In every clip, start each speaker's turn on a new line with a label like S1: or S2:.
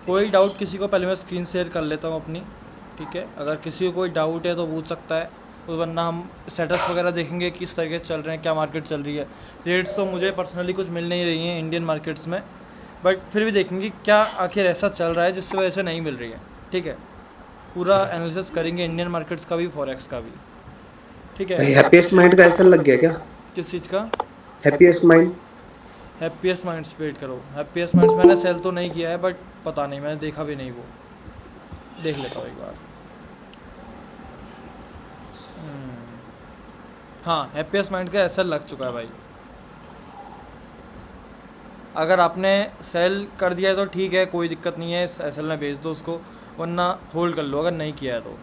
S1: कोई डाउट किसी को, पहले मैं स्क्रीन शेयर कर लेता हूँ अपनी, ठीक है। अगर किसी को कोई डाउट है तो पूछ सकता है, तो वरना हम सेटअप्स वगैरह देखेंगे किस तरीके से चल रहे हैं, क्या मार्केट चल रही है। रेट्स तो मुझे पर्सनली कुछ मिल नहीं रही हैं इंडियन मार्केट्स में, बट फिर भी देखेंगे क्या आखिर ऐसा चल रहा है जिसकी वजह से नहीं मिल रही है, ठीक है। पूरा एनालिसिस करेंगे इंडियन मार्केट्स का भी, फॉरेक्स का भी, ठीक है।
S2: हैप्पीएस्ट माइंड का ऐसा लग गया क्या?
S1: किस चीज़ का?
S2: Happiest mind.
S1: Happiest minds wait करो, हैप्पीएस्ट माइंड्स मैंने सेल तो नहीं किया है, बट पता नहीं, मैंने देखा भी नहीं वो, देख लेता हूँ एक बार। हाँ, हैप्पीएस्ट माइंड का ऐसा लग चुका है भाई। अगर आपने सेल कर दिया है तो ठीक है, कोई दिक्कत नहीं है, एसएल में भेज दो उसको, वरना होल्ड कर लो अगर नहीं किया है तो,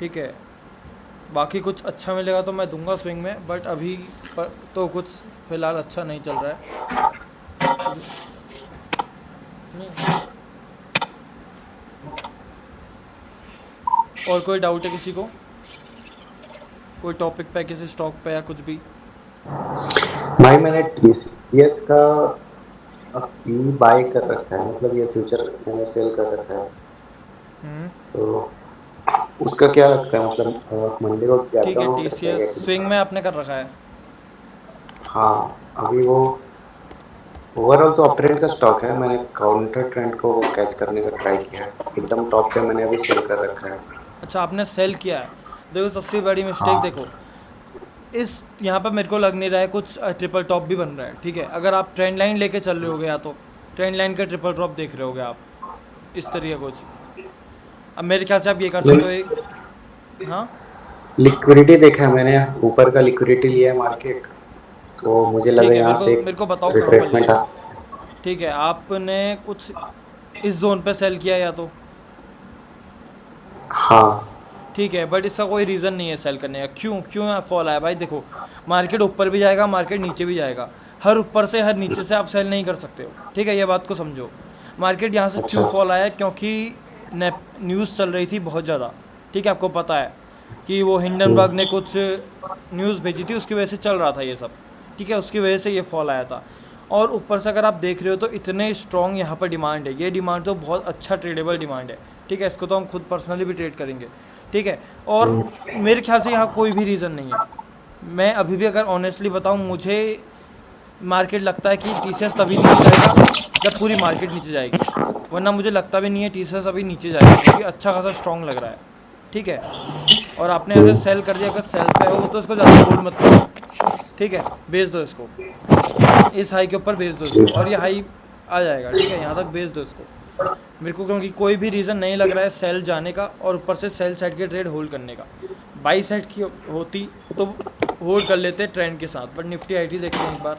S1: ठीक है। बाकी कुछ अच्छा मिलेगा तो मैं दूंगा स्विंग में, बट अभी पर तो कुछ फ़िलहाल अच्छा नहीं चल रहा है। नहीं। और कोई डाउट है किसी को, कोई टॉपिक पे, किसी स्टॉक पे या कुछ भी?
S2: भाई मैंने टीसीएस का अभी बाय कर रखा है, मतलब ये फ्यूचर मैंने सेल कर रखा है।
S1: हम्म।
S2: तो उसका क्या लगता है, मतलब मंडे को गैप
S1: ठीक है,
S2: डाउन हो सकता है
S1: टीसीएस
S2: क्या किसी
S1: स्विंग
S2: का?
S1: में आपने कर रखा है।
S2: हाँ, अभी वो ओवरऑल तो अप ट्रेंड का स्टॉक है, मैंने काउंटर ट्रेंड को कैच करने का ट्राई किया है। एकदम टॉप पे मैंने अभी सेल कर रखा है।
S1: अच्छा, आपने सेल किया है। देखो सबसे बड़ी मिस्टेक,
S2: हाँ।
S1: देखो इस यहाँ पर मेरे को लग नहीं रहा है कुछ ट्रिपल टॉप भी बन रहा है, ठीक है। अगर आप ट्रेंड लाइन लेके चल रहे होगे, या तो ट्रेंड लाइन का ट्रिपल टॉप देख रहे होगे आप, इस तरीके कुछ। अब मेरे ख्याल से आप ये कर सकते हो एक, हाँ।
S2: लिक्विडिटी देखा है मैंने, ऊपर का लिक्विडिटी लिया है मार्केट, तो मुझे लगा
S1: ठीक है,
S2: यहाँ
S1: मेरे
S2: से
S1: को
S2: एक
S1: मेरे को बताओ कहाँ पर
S2: रिट्रेसमेंट
S1: लिया
S2: आ।
S1: है। ठीक है, आपने कुछ इस जोन पे सेल किया या तो,
S2: हाँ।
S1: ठीक है, बट इसका कोई रीज़न नहीं है सेल करने का। क्यों क्यों यहाँ फॉल आया भाई? देखो, मार्केट ऊपर भी जाएगा, मार्केट नीचे भी जाएगा, हर ऊपर से हर नीचे से आप सेल नहीं कर सकते हो, ठीक है, ये बात को समझो। मार्केट यहाँ से
S2: अच्छा।
S1: क्यों फॉल आया? क्योंकि न्यूज़ चल रही थी बहुत ज़्यादा, ठीक है, आपको पता है कि वो हिंडनबर्ग ने कुछ न्यूज़ भेजी थी, उसकी वजह से चल रहा था ये सब, ठीक है, उसकी वजह से ये फॉल आया था। और ऊपर से अगर आप देख रहे हो तो इतने स्ट्रॉन्ग यहाँ पर डिमांड है, ये डिमांड तो बहुत अच्छा ट्रेडेबल डिमांड है, ठीक है, इसको तो हम खुद पर्सनली भी ट्रेड करेंगे, ठीक है। और मेरे ख्याल से यहाँ कोई भी रीज़न नहीं है। मैं अभी भी अगर ऑनेस्टली बताऊँ, मुझे मार्केट लगता है कि टीसीएस तभी नीचे जाएगा जब पूरी मार्केट नीचे जाएगी, वरना मुझे लगता भी नहीं है टीसीएस अभी नीचे जाएगा, क्योंकि अच्छा खासा स्ट्रॉन्ग लग रहा है, ठीक है। और आपने ऐसे सेल कर दिया, अगर सेल पे हो तो इसको ज़्यादा होल्ड मत करो, ठीक है, बेच दो इसको, इस हाई के ऊपर बेच दो इसको, और ये हाई आ जाएगा, ठीक है, यहाँ तक बेच दो इसको। मेरे को क्योंकि कोई भी रीज़न नहीं लग रहा है सेल जाने का, और ऊपर से सेल साइड के ट्रेड होल्ड करने का। बाई साइड की होती तो होल्ड कर लेते ट्रेंड के साथ, बट निफ्टी आईटी देखते हैं एक बार।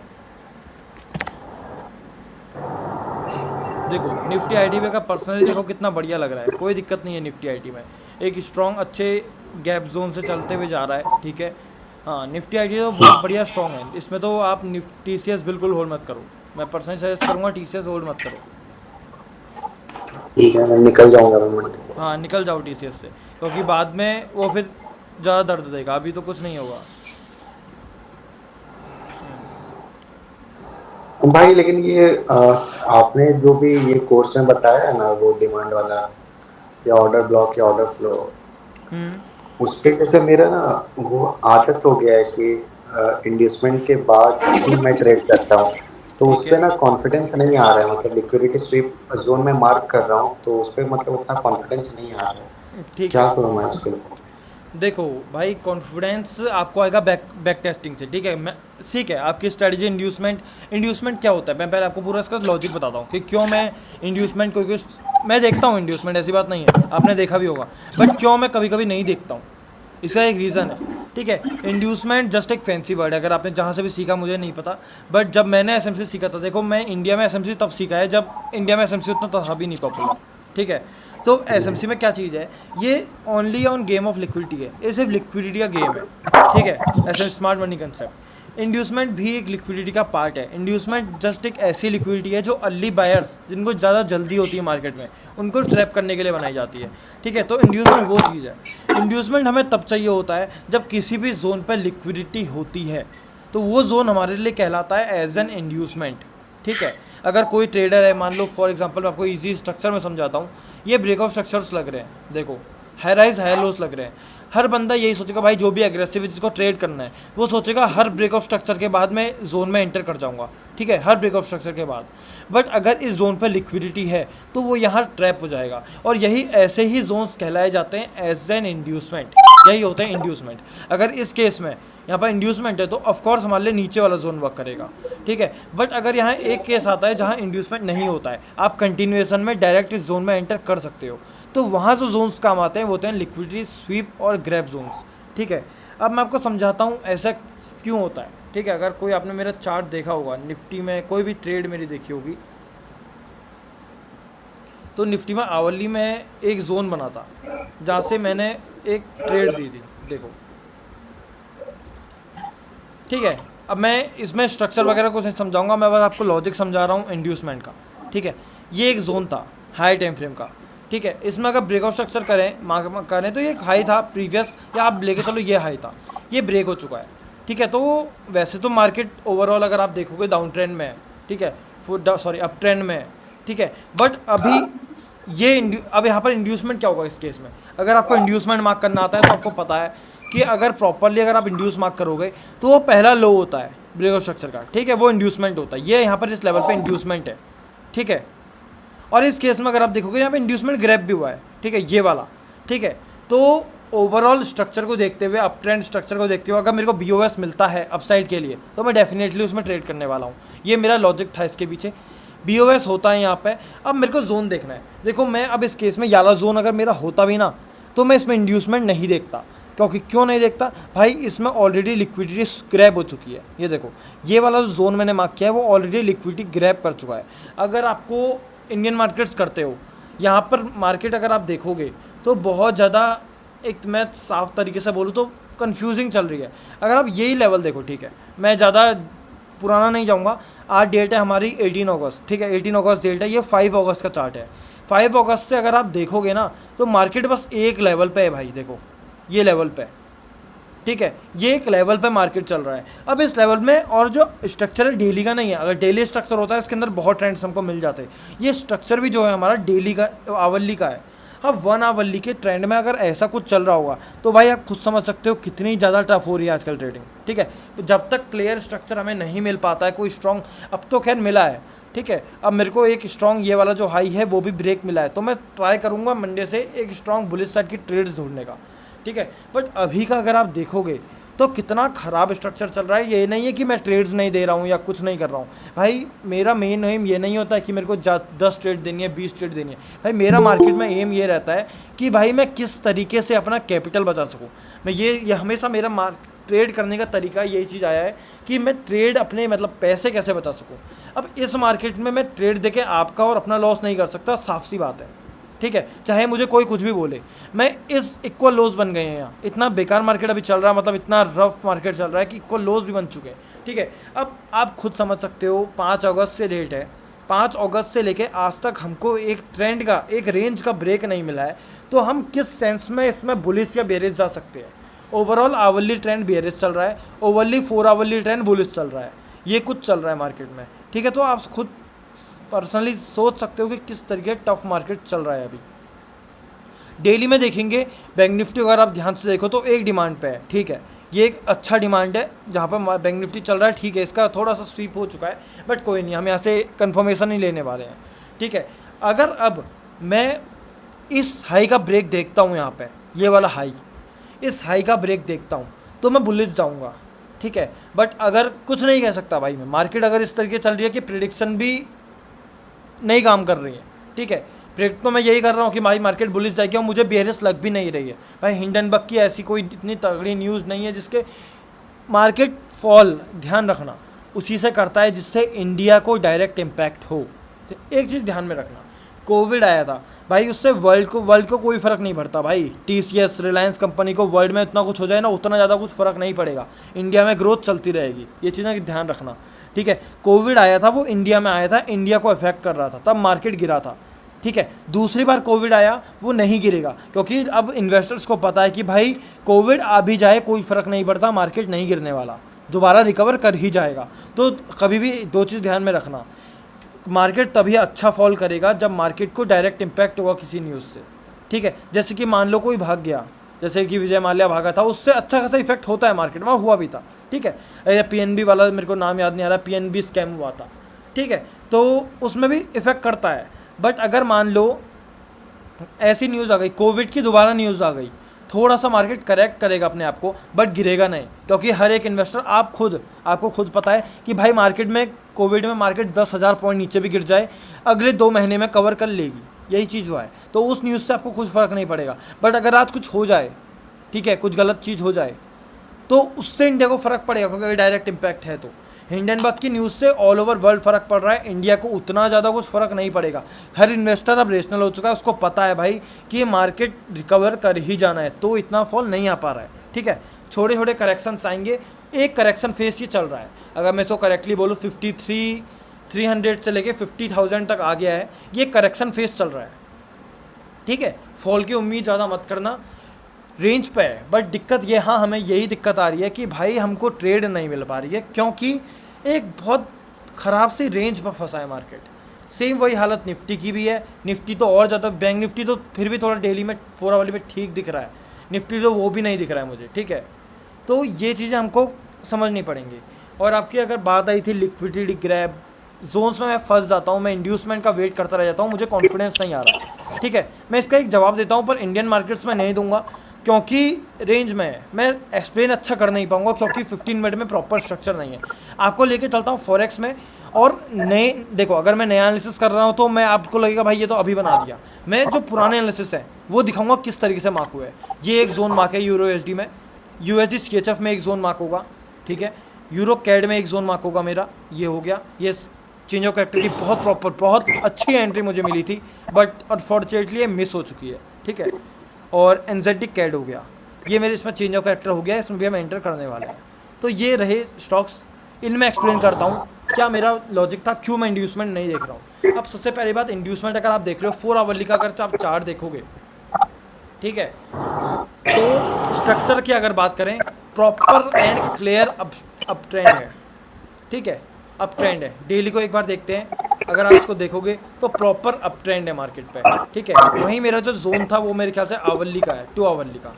S1: देखो निफ्टी आईटी का पर्सनली देखो कितना बढ़िया लग रहा है, कोई दिक्कत नहीं है निफ्टी आईटी में, एक स्ट्रॉन्ग अच्छे गैप जोन से चलते हुए जा रहा है, ठीक है। हाँ, निफ्टी आईटी तो बहुत बढ़िया स्ट्रॉन्ग है, इसमें तो आप टीसीएस बिल्कुल होल्ड मत करो, मैं पर्सनली सजेस्ट करूँगा टीसीएस होल्ड मत करो।
S2: ठीक है, मैं निकल जाऊंगा मैं मंडे को।
S1: हाँ, निकल जाओ टीसीएस से, क्योंकि बाद में वो फिर ज़्यादा दर्द देगा, अभी तो कुछ नहीं होगा।
S2: भाई लेकिन ये आपने जो भी ये कोर्स में बताया है ना, वो डिमांड वाला, या ऑर्डर ब्लॉक या ऑर्डर फ्लो,
S1: हम्म।
S2: उस पे जैसे मेरा ना वो आदत हो गया है कि इंड्यूसमेंट के बाद ही मैं ट्रेड करता हूँ। तो उस
S1: ठीक
S2: पे
S1: है।
S2: ना कॉन्फिडेंस नहीं आ रहा है, मतलब लिक्विडिटी स्वीप जोन में मार्क कर रहा हूँ, तो उस पे मतलब उतना कॉन्फिडेंस नहीं आ रहा है।
S1: ठीक
S2: क्या
S1: है,
S2: करूँ मैं उसके लिए?
S1: देखो भाई, कॉन्फिडेंस आपको आएगा बैक बैक टेस्टिंग से, ठीक है। मैं, ठीक है, आपकी स्ट्रेटजी इंड्यूसमेंट, इंड्यूसमेंट क्या होता है, मैं पहले आपको पूरा इसका लॉजिक बताता हूँ कि क्यों मैं इंड्यूसमेंट को, क्योंकि मैं देखता हूँ इंड्यूसमेंट, ऐसी बात नहीं है, आपने देखा भी होगा, बट क्यों मैं कभी कभी नहीं देखता हूँ, इसका एक रीज़न है, ठीक है। इंड्यूसमेंट जस्ट एक फैंसी वर्ड है, अगर आपने जहाँ से भी सीखा मुझे नहीं पता, बट जब मैंने एसएमसी सीखा था, देखो मैं इंडिया में एसएमसी तब सीखा है जब इंडिया में एसएमसी उतना था भी नहीं पॉपुलर, ठीक है। तो एसएमसी में क्या चीज़ है, ये only on game of liquidity है, ये सिर्फ लिक्विडिटी का गेम है, ठीक है, ऐसे स्मार्ट मनी कंसेप्ट। इंड्यूसमेंट भी एक लिक्विडिटी का पार्ट है। इंड्यूसमेंट जस्ट एक ऐसी लिक्विडिटी है जो अर्ली बायर्स, जिनको ज़्यादा जल्दी होती है मार्केट में, उनको ट्रैप करने के लिए बनाई जाती है, ठीक है। तो इंड्यूसमेंट वो चीज़ है। इंड्यूसमेंट हमें तब चाहिए होता है जब किसी भी जोन पर लिक्विडिटी होती है, तो वो जोन हमारे लिए कहलाता है एज एन इंड्यूसमेंट, ठीक है। अगर कोई ट्रेडर है, मान लो फॉर एग्जांपल मैं आपको इजी स्ट्रक्चर में समझाता हूँ, ये ब्रेकआउट स्ट्रक्चर्स लग रहे हैं, देखो हाई राइज हाई लोस लग रहे हैं। हर बंदा यही सोचेगा भाई जो भी एग्रेसिव है जिसको ट्रेड करना है वो सोचेगा हर ब्रेकआउट स्ट्रक्चर के बाद मैं जोन में एंटर कर जाऊंगा, ठीक है, हर ब्रेकआउट स्ट्रक्चर के बाद। बट अगर इस जोन पर लिक्विडिटी है तो वो यहाँ ट्रैप हो जाएगा, और यही ऐसे ही जोन्स कहलाए जाते हैं एज एन इंड्यूसमेंट, यही होते हैं इंड्यूसमेंट। अगर इस केस में यहाँ पर इंड्यूसमेंट है तो ऑफकोर्स हमारे लिए नीचे वाला जोन वर्क करेगा, ठीक है। बट अगर यहाँ एक केस आता है जहाँ इंड्यूसमेंट नहीं होता है, आप कंटिन्यूएशन में डायरेक्ट इस जोन में एंटर कर सकते हो, तो वहाँ जो जोन्स काम आते हैं वो होते हैं लिक्विडिटी स्वीप और ग्रैब जोन्स, ठीक है। अब मैं आपको समझाता हूँ ऐसा क्यों होता है, ठीक है। अगर कोई आपने मेरा चार्ट देखा होगा, निफ्टी में कोई भी ट्रेड मेरी देखी होगी, तो निफ्टी में आवली में एक जोन बना था जहाँ से मैंने एक ट्रेड दी थी, देखो, ठीक है। अब मैं इसमें स्ट्रक्चर वगैरह कुछ नहीं समझाऊंगा, मैं बस आपको लॉजिक समझा रहा हूँ इंड्यूसमेंट का, ठीक है। ये एक जोन था हाई टाइम फ्रेम का, ठीक है। इसमें अगर ब्रेकआउट स्ट्रक्चर करें तो ये एक हाई था प्रीवियस, या आप लेके चलो ये हाई था, ये ब्रेक हो चुका है, ठीक है। तो वैसे तो मार्केट ओवरऑल अगर आप देखोगे डाउन ट्रेंड में है, ठीक है, अप ट्रेंड में है, ठीक है। बट अभी अब यहाँ पर इंड्यूसमेंट क्या होगा इस केस में, अगर आपको इंड्यूसमेंट मार्क करना आता है तो आपको पता है कि अगर प्रॉपरली अगर आप इंड्यूस मार्क करोगे तो वो पहला लो होता है ब्रेकआउट स्ट्रक्चर का, ठीक है, वो इंड्यूसमेंट होता है। ये यहाँ पर इस लेवल पे इंड्यूसमेंट है, ठीक है। और इस केस में अगर आप देखोगे यहाँ पे इंड्यूसमेंट ग्रैब भी हुआ है, ठीक है, ये वाला, ठीक है। तो ओवरऑल स्ट्रक्चर को देखते हुए, अप ट्रेंड स्ट्रक्चर को देखते हुए, अगर मेरे को BOS मिलता है अपसाइड के लिए तो मैं डेफिनेटली उसमें ट्रेड करने वाला हूँ। ये मेरा लॉजिक था इसके पीछे, BOS होता है यहाँ पे। अब मेरे को जोन देखना है, देखो मैं अब इस केस में याला जोन अगर मेरा होता भी ना तो मैं इसमें इंड्यूसमेंट नहीं देखता, क्योंकि क्यों नहीं देखता भाई, इसमें ऑलरेडी लिक्विडिटी ग्रैब हो चुकी है। ये देखो ये वाला जो जोन मैंने मार्क किया है वो ऑलरेडी लिक्विडिटी ग्रैब कर चुका है। अगर आपको इंडियन मार्केट्स करते हो, यहाँ पर मार्केट अगर आप देखोगे तो बहुत ज़्यादा, एक मैं साफ तरीके से बोलूँ तो कंफ्यूजिंग चल रही है। अगर आप यही लेवल देखो, ठीक है, मैं ज़्यादा पुराना नहीं जाऊँगा, आज डेट है हमारी 18 अगस्त, ठीक है, 18 अगस्त डेट है, ये 5 अगस्त का चार्ट है। 5 अगस्त से अगर आप देखोगे ना तो मार्केट बस एक लेवल पे है भाई, देखो ये लेवल पे, ठीक है, ये एक लेवल पे मार्केट चल रहा है। अब इस लेवल में, और जो स्ट्रक्चर है डेली का नहीं है, अगर डेली स्ट्रक्चर होता है इसके अंदर बहुत ट्रेंड्स हमको मिल जाते हैं। ये स्ट्रक्चर भी जो है हमारा डेली का, आवली का है। अब 1 आवली के ट्रेंड में अगर ऐसा कुछ चल रहा होगा तो भाई आप खुद समझ सकते हो कितनी ज़्यादा टफ हो रही है आजकल ट्रेडिंग, ठीक है। जब तक क्लियर स्ट्रक्चर हमें नहीं मिल पाता है कोई स्ट्रॉन्ग, अब तो खैर मिला है, ठीक है। अब मेरे को एक स्ट्रॉन्ग ये वाला जो हाई है वो भी ब्रेक मिला है, तो मैं ट्राई करूँगा मंडे से एक स्ट्रॉन्ग बुलिश साइड की ट्रेड्स ढूंढने का, ठीक है। बट अभी का अगर आप देखोगे तो कितना ख़राब स्ट्रक्चर चल रहा है। ये नहीं है कि मैं ट्रेड्स नहीं दे रहा हूँ या कुछ नहीं कर रहा हूँ भाई, मेरा मेन एम ये नहीं होता है कि मेरे को 10 ट्रेड देनी है, 20 ट्रेड देनी है भाई। मेरा मार्केट में एम ये रहता है कि भाई मैं किस तरीके से अपना कैपिटल बचा सकूँ। मैं ये हमेशा मेरा ट्रेड करने का तरीका यही चीज़ आया है कि मैं ट्रेड अपने मतलब पैसे कैसे बचा सकूँ। अब इस मार्केट में मैं ट्रेड देके आपका और अपना लॉस नहीं कर सकता, साफ सी बात है, ठीक है, चाहे मुझे कोई कुछ भी बोले। मैं इस इक्वल लोज बन गए हैं यहाँ, इतना बेकार मार्केट अभी चल रहा है, मतलब इतना रफ मार्केट चल रहा है कि इक्वल लोज भी बन चुके हैं, ठीक है। अब आप खुद समझ सकते हो 5 अगस्त से डेट है, 5 अगस्त से लेके आज तक हमको एक ट्रेंड का, एक रेंज का ब्रेक नहीं मिला है, तो हम किस सेंस में इसमें बुलिश या बेरिश जा सकते हैं। ओवरऑल आवरली ट्रेंड बेरिश चल रहा है, ओवरली 4 आवरली ट्रेंड बुलिश चल रहा है, ये कुछ चल रहा है मार्केट में, ठीक है। तो आप खुद पर्सनली सोच सकते हो कि किस तरीके टफ मार्केट चल रहा है अभी। डेली में देखेंगे बैंक निफ्टी अगर आप ध्यान से देखो तो एक डिमांड पे है, ठीक है, ये एक अच्छा डिमांड है जहाँ पर बैंक निफ्टी चल रहा है, ठीक है। इसका थोड़ा सा स्वीप हो चुका है बट कोई नहीं, हम यहाँ से कंफर्मेशन नहीं लेने वाले हैं, ठीक है। अगर अब मैं इस हाई का ब्रेक देखता हूँ, यहाँ पे ये वाला हाई, इस हाई का ब्रेक देखता हूँ तो मैं बुलिश जाऊँगा, ठीक है। बट अगर कुछ नहीं कह सकता भाई मैं, मार्केट अगर इस तरीके चल रही है कि प्रिडिक्शन भी नहीं काम कर रही है, ठीक है। प्रेडिक्ट तो मैं यही कर रहा हूँ कि भाई मार्केट बुलिश जाएगी और मुझे बेरिश लग भी नहीं रही है भाई। हिंडनबर्ग की ऐसी कोई इतनी तगड़ी न्यूज़ नहीं है जिसके मार्केट फॉल, ध्यान रखना, उसी से करता है जिससे इंडिया को डायरेक्ट इम्पैक्ट हो। तो एक चीज़ ध्यान में रखना, कोविड आया था भाई, उससे वर्ल्ड को कोई फ़र्क नहीं पड़ता भाई। TCS रिलायंस कंपनी को वर्ल्ड में इतना कुछ हो जाए ना, उतना ज़्यादा कुछ फ़र्क नहीं पड़ेगा, इंडिया में ग्रोथ चलती रहेगी, ये चीज़ें ध्यान रखना, ठीक है। कोविड आया था, वो इंडिया में आया था, इंडिया को अफेक्ट कर रहा था, तब मार्केट गिरा था, ठीक है। दूसरी बार कोविड आया वो नहीं गिरेगा, क्योंकि अब इन्वेस्टर्स को पता है कि भाई कोविड आ भी जाए कोई फ़र्क नहीं पड़ता, मार्केट नहीं गिरने वाला, दोबारा रिकवर कर ही जाएगा। तो कभी भी दो चीज़ ध्यान में रखना, मार्केट तभी अच्छा फॉल करेगा जब मार्केट को डायरेक्ट इम्पैक्ट होगा किसी न्यूज़ से, ठीक है। जैसे कि मान लो कोई भाग गया, जैसे कि विजय माल्या भागा था, उससे अच्छा खासा इफेक्ट होता है मार्केट में, हुआ भी था, ठीक है। या पीएनबी वाला, मेरे को नाम याद नहीं आ रहा, पीएनबी स्कैम हुआ था, ठीक है, तो उसमें भी इफेक्ट करता है। बट अगर मान लो ऐसी न्यूज़ आ गई, कोविड की दोबारा न्यूज़ आ गई, थोड़ा सा मार्केट करेक्ट करेगा अपने आप को, बट गिरेगा नहीं, क्योंकि हर एक इन्वेस्टर, आपको खुद पता है कि भाई मार्केट में, कोविड में मार्केट 10,000 पॉइंट नीचे भी गिर जाए, अगले 2 महीने में कवर कर लेगी, यही चीज़ हुआ है। तो उस न्यूज़ से आपको कुछ फ़र्क नहीं पड़ेगा। बट अगर आज कुछ हो जाए, ठीक है, कुछ गलत चीज़ हो जाए, तो उससे इंडिया को फ़र्क पड़ेगा, क्योंकि डायरेक्ट इम्पैक्ट है। तो हिंडनबर्ग की न्यूज़ से ऑल ओवर वर्ल्ड फ़र्क पड़ रहा है, इंडिया को उतना ज़्यादा कुछ फ़र्क नहीं पड़ेगा। हर इन्वेस्टर अब रेशनल हो चुका है, उसको पता है भाई कि ये मार्केट रिकवर कर ही जाना है, तो इतना फॉल नहीं आ पा रहा है, ठीक है। छोटे छोटे करेक्शंस आएंगे, एक करेक्शन फेस ये चल रहा है, अगर मैं इसको करेक्टली बोलूँ 300 से लेके 50,000 तक आ गया है, ये करेक्शन फेस चल रहा है, ठीक है। फॉल की उम्मीद ज़्यादा मत करना, रेंज पे है। बट दिक्कत ये, हाँ, हमें यही दिक्कत आ रही है कि भाई हमको ट्रेड नहीं मिल पा रही है, क्योंकि एक बहुत ख़राब सी रेंज पर फंसा है मार्केट। सेम वही हालत निफ्टी की भी है। निफ्टी तो और ज़्यादा, बैंक निफ्टी तो फिर भी थोड़ा डेली में 4 आवर में ठीक दिख रहा है, निफ्टी तो वो भी नहीं दिख रहा है मुझे, ठीक है। तो ये चीज़ें हमको समझनी पड़ेंगी। और आपकी अगर बात आई थी लिक्विडिटी ग्रैब जोन्स में, मैं फंस जाता हूँ, मैं इंड्यूसमेंट का वेट करता रह जाता हूँ, मुझे कॉन्फिडेंस नहीं आ रहा, ठीक है। मैं इसका एक जवाब देता हूँ, पर इंडियन मार्केट्स में नहीं दूंगा, क्योंकि रेंज में है। मैं एक्सप्लेन अच्छा कर नहीं पाऊंगा, क्योंकि 15 मिनट में प्रॉपर स्ट्रक्चर नहीं है। आपको लेके चलता हूँ फॉरेक्स में, और नए, देखो, अगर मैं नया एनालिसिस कर रहा हूँ तो मैं, आपको लगेगा भाई ये तो अभी बना दिया। मैं जो पुराने एनालिसिस है वो दिखाऊंगा किस तरीके से मार्क हुआ है। ये एक जोन मार्क है यूरो एसडी में, यूएसडी सीएचएफ में एक जोन मार्क होगा, ठीक है, यूरो कैड में एक जोन मार्क होगा मेरा, ये हो गया। ये चेंज ऑफ एक्टिविटी बहुत प्रॉपर, बहुत अच्छी एंट्री मुझे मिली थी, बट अनफॉर्चुनेटली ये मिस हो चुकी है, ठीक है। और एनजेटिक कैड हो गया, ये मेरे इसमें चेंज ऑफ कैरेक्टर हो गया, इसमें भी हम एंटर करने वाले हैं। तो ये रहे स्टॉक्स, इनमें एक्सप्लेन करता हूँ क्या मेरा लॉजिक था, क्यों मैं इंड्यूसमेंट नहीं देख रहा हूँ। अब सबसे पहली बात, इंड्यूसमेंट अगर आप देख रहे हो 4 आवरली का, अगर आप चार्ट देखोगे, ठीक है, तो स्ट्रक्चर की अगर बात करें, proper and clear up trend है, ठीक है, अप ट्रेंड है। डेली को एक बार देखते हैं, अगर आप इसको देखोगे तो प्रॉपर अप ट्रेंड है मार्केट पे, ठीक है। वहीं मेरा जो जोन था वो मेरे ख्याल से आवरली का है, 2 आवरली का।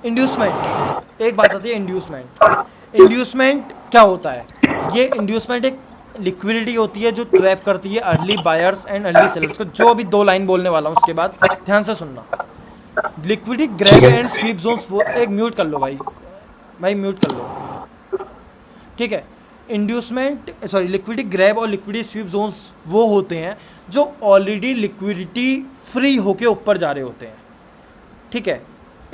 S1: इंड्यूसमेंट, एक बात आती है इंड्यूसमेंट क्या होता है। ये इंड्यूसमेंट एक लिक्विडिटी होती है जो ट्रैप करती है early buyers and early sellers को। जो अभी 2 लाइन बोलने वाला हूँ उसके बाद ध्यान से सुनना। Liquidity grab and sweep zones, वो एक म्यूट कर लो भाई म्यूट कर लो, ठीक है। इंड्यूसमेंट, सॉरी, लिक्विडिटी ग्रैब और लिक्विडिटी स्वीप जोन्स वो होते हैं जो ऑलरेडी लिक्विडिटी फ्री होके ऊपर जा रहे होते हैं, ठीक है।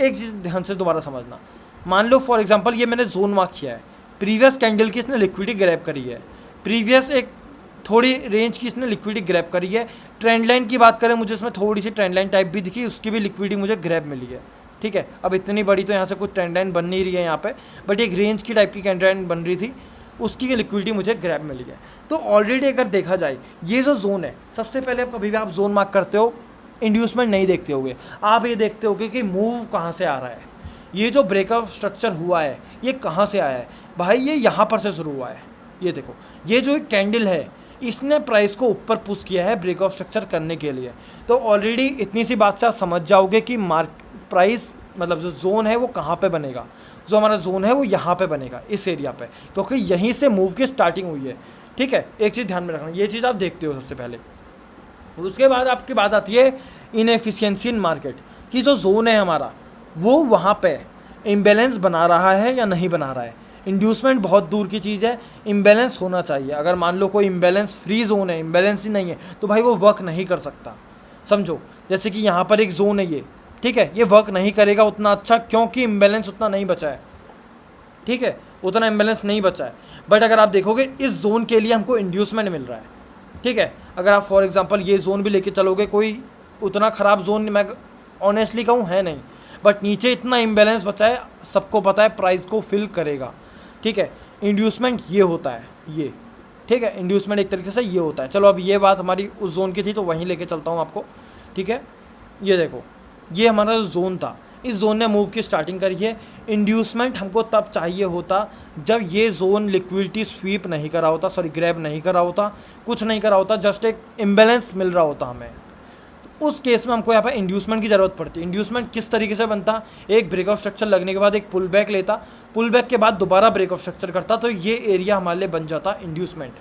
S1: एक चीज़ ध्यान से दोबारा समझना, मान लो फॉर एग्जांपल ये मैंने जोन मार्क किया है, प्रीवियस कैंडल की इसने लिक्विडिटी ग्रैब करी है, प्रीवियस एक थोड़ी रेंज की इसने लिक्विडिटी ग्रैब करी है। ट्रेंड लाइन की बात करें, मुझे इसमें थोड़ी सी ट्रेंड लाइन टाइप भी दिखी, उसकी भी लिक्विडिटी मुझे ग्रैब मिली है, ठीक है। अब इतनी बड़ी तो यहाँ से कुछ ट्रेंड लाइन बन नहीं रही है यहाँ पे, बट एक रेंज की टाइप की ट्रेंड लाइन बन रही थी, उसकी लिक्विडिटी मुझे ग्रैब मिली है। तो ऑलरेडी अगर देखा जाए, ये जो जोन है, सबसे पहले कभी भी आप जोन मार्क करते हो, इंड्यूसमेंट नहीं देखते होगे, आप ये देखते होगे कि मूव कहाँ से आ रहा है, ये जो ब्रेकअप स्ट्रक्चर हुआ है ये कहाँ से आया है। भाई ये यहाँ पर से शुरू हुआ है, ये देखो, ये जो एक कैंडल है इसने प्राइस को ऊपर पुश किया है ब्रेकआउट स्ट्रक्चर करने के लिए। तो ऑलरेडी इतनी सी बात से आप समझ जाओगे कि प्राइस, मतलब जो जोन है वो कहाँ पे बनेगा। जो हमारा जोन है वो यहाँ पे बनेगा, इस एरिया पे, क्योंकि यहीं से मूव की स्टार्टिंग हुई है, ठीक है। एक चीज़ ध्यान में रखना, ये चीज़ आप देखते हो सबसे पहले। उसके बाद आपकी बात आती है इनएफिशिएंसी इन मार्केट की। जो जोन है हमारा वो वहाँ पे इम्बैलेंस बना रहा है या नहीं बना रहा है। इंड्यूसमेंट बहुत दूर की चीज़ है, इम्बैलेंस होना चाहिए। अगर मान लो कोई इम्बैलेंस फ्री जोन है, इम्बैलेंस ही नहीं है, तो भाई वो वर्क नहीं कर सकता। समझो, जैसे कि यहाँ पर एक जोन है ये, ठीक है, ये वर्क नहीं करेगा उतना अच्छा, क्योंकि इम्बैलेंस उतना नहीं बचा है, ठीक है, उतना इम्बैलेंस नहीं बचा है। बट अगर आप देखोगे इस जोन के लिए हमको इंड्यूसमेंट मिल रहा है, ठीक है। अगर आप फॉर एग्जांपल ये जोन भी लेके चलोगे, कोई उतना ख़राब जोन मैं ऑनेस्टली कहूँ है नहीं, बट नीचे इतना इम्बैलेंस बचा है, सबको पता है प्राइस को फिल करेगा, ठीक है। इंड्यूसमेंट ये होता है, ये, ठीक है, इंड्यूसमेंट एक तरीके से ये होता है। चलो अब ये बात हमारी उस जोन की थी तो वहीं लेके चलता हूँ आपको, ठीक है। ये देखो, ये हमारा जो जोन था, इस जोन ने मूव की स्टार्टिंग करी है। इंड्यूसमेंट हमको तब चाहिए होता जब ये जोन लिक्विडिटी स्वीप नहीं करा होता, सॉरी ग्रैब नहीं करा होता, कुछ नहीं करा होता, जस्ट एक इम्बैलेंस मिल रहा होता हमें। तो उस केस में हमको यहाँ पर इंड्यूसमेंट की ज़रूरत पड़ती है। इंड्यूसमेंट किस तरीके से बनता, एक ब्रेकआउट स्ट्रक्चर लगने के बाद एक पुल बैक लेता, पुल बैक के बाद दोबारा ब्रेकआउट स्ट्रक्चर करता, तो ये एरिया हमारे लिए बन जाता इंड्यूसमेंट।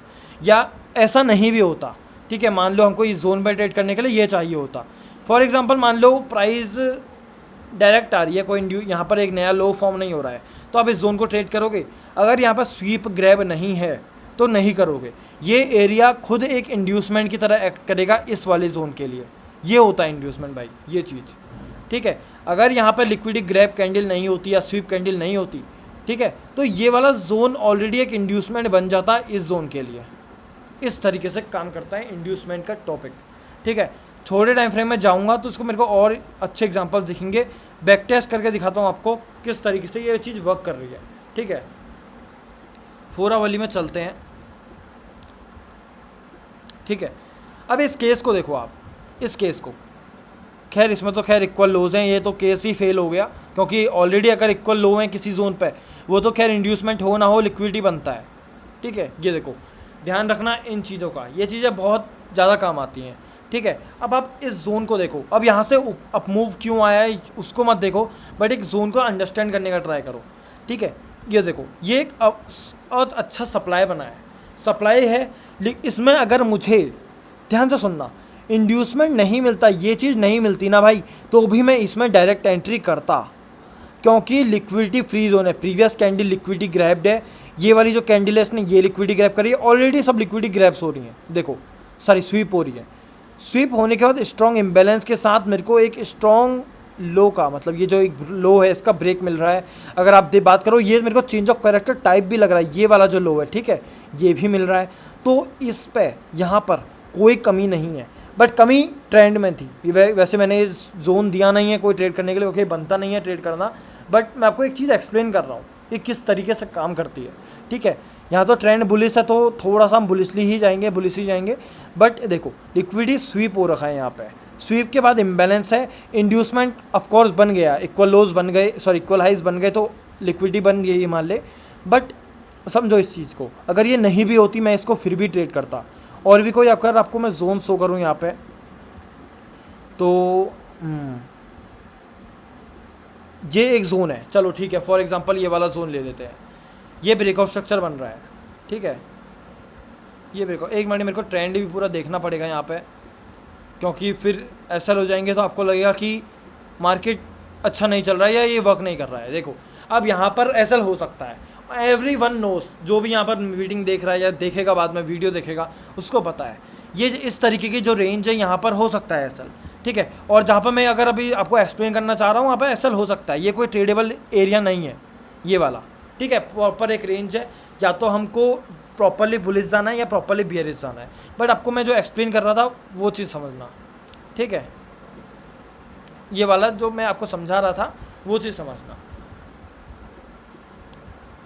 S1: या ऐसा नहीं भी होता, ठीक है, मान लो हमको इस जोन पर ट्रेड करने के लिए ये चाहिए होता। फॉर एग्जांपल मान लो प्राइस डायरेक्ट आ रही है, कोई यहाँ पर एक नया लो फॉर्म नहीं हो रहा है, तो आप इस जोन को ट्रेड करोगे। अगर यहाँ पर स्वीप ग्रैब नहीं है तो नहीं करोगे। ये एरिया खुद एक इंड्यूसमेंट की तरह एक्ट करेगा इस वाले जोन के लिए। ये होता है इंड्यूसमेंट भाई, ये चीज़, ठीक है। अगर यहाँ पर लिक्विडिटी ग्रैब कैंडल नहीं होती या स्वीप कैंडल नहीं होती, ठीक है, तो ये वाला जोन ऑलरेडी एक इंड्यूसमेंट बन जाता है इस जोन के लिए। इस तरीके से काम करता है इंड्यूसमेंट का टॉपिक, ठीक है। छोटे टाइम फ्रेम में जाऊंगा तो इसको मेरे को और अच्छे एग्जांपल दिखेंगे। बैक टेस्ट करके दिखाता हूँ आपको किस तरीके से ये चीज़ वर्क कर रही है, ठीक है। 4 आवर्ली में चलते हैं, ठीक है। अब इस केस को देखो आप, इस केस को, खैर इसमें तो खैर इक्वल लोज हैं, ये तो केस ही फेल हो गया, क्योंकि ऑलरेडी अगर इक्वल लो हैं किसी जोन पे, वो तो खैर इंड्यूसमेंट हो ना हो लिक्विडिटी बनता है, ठीक है। ये देखो, ध्यान रखना इन चीज़ों का, ये चीज़ें बहुत ज़्यादा काम आती हैं, ठीक है। अब आप इस जोन को देखो, अब यहाँ से अप मूव क्यों आया है उसको मत देखो, बट एक जोन को अंडरस्टैंड करने का ट्राई करो, ठीक है। ये देखो, ये एक बहुत अच्छा सप्लाई बना है, सप्लाई है, लेकिन इसमें अगर मुझे, ध्यान से सुनना, इंड्यूसमेंट नहीं मिलता, ये चीज़ नहीं मिलती ना भाई, तो भी मैं इसमें डायरेक्ट एंट्री करता, क्योंकि लिक्विडिटी फ्री जोन है। प्रीवियस कैंडल लिक्विडिटी ग्रैब्ड है, ये वाली जो कैंडल है इसने ये लिक्विडिटी ग्रैब करी है, ऑलरेडी सब लिक्विडिटी ग्रैब्स हो रही हैं, देखो सारी स्वीप हो रही है। स्वीप होने के बाद स्ट्रॉन्ग इम्बैलेंस के साथ मेरे को एक स्ट्रॉन्ग लो का, मतलब ये जो एक लो है इसका ब्रेक मिल रहा है। अगर आप बात करो, ये मेरे को चेंज ऑफ कैरेक्टर टाइप भी लग रहा है, ये वाला जो लो है, ठीक है, ये भी मिल रहा है। तो इस पे यहाँ पर कोई कमी नहीं है, बट कमी ट्रेंड में थी। वैसे मैंने जोन दिया नहीं है कोई ट्रेड करने के लिए, ओके, बनता नहीं है ट्रेड करना, बट मैं आपको एक चीज़ एक्सप्लेन कर रहा हूँ कि किस तरीके से काम करती है, ठीक है। यहाँ तो ट्रेंड बुलिश है, तो थोड़ा सा हम बुलिशली ही जाएंगे, बुलिश ही जाएंगे, बट देखो लिक्विडिटी स्वीप हो रखा है यहाँ पे, स्वीप के बाद इम्बैलेंस है, इंड्यूसमेंट ऑफकोर्स बन गया, इक्वल लोज बन गए, सॉरी इक्वल हाइज बन गए, तो लिक्विडिटी बन गई मान ले। बट समझो इस चीज़ को, अगर ये नहीं भी होती मैं इसको फिर भी ट्रेड करता। और भी कोई अगर आपको मैं जोन शो करूँ यहाँ पे, तो ये एक जोन है, चलो ठीक है, फॉर एग्जांपल ये वाला जोन ले लेते हैं, ये ब्रेकआउट स्ट्रक्चर बन रहा है, ठीक है। ये ब्रेकआउट, एक मिनट मेरे को ट्रेंड भी पूरा देखना पड़ेगा यहाँ पे, क्योंकि फिर ऐसा हो जाएंगे तो आपको लगेगा कि मार्केट अच्छा नहीं चल रहा है या ये वर्क नहीं कर रहा है। देखो अब यहाँ पर ऐसा हो सकता है, एवरीवन नोस, जो भी यहाँ पर मीटिंग देख रहा है या देखेगा बाद में वीडियो देखेगा उसको पता है, ये इस तरीके की जो रेंज है यहाँ पर हो सकता है एसल, ठीक है। और जहाँ पर मैं अगर अभी आपको एक्सप्लेन करना चाह रहा हूँ वहाँ पर एसल हो सकता है, ये कोई ट्रेडेबल एरिया नहीं है ये वाला, ठीक है। प्रॉपर एक रेंज है, या तो हमको प्रॉपरली बुलिश जाना है या प्रॉपरली बियरिश जाना है, बट आपको मैं जो एक्सप्लेन कर रहा था वो चीज़ समझना, ठीक है। ये वाला जो मैं आपको समझा रहा था वो चीज़ समझना।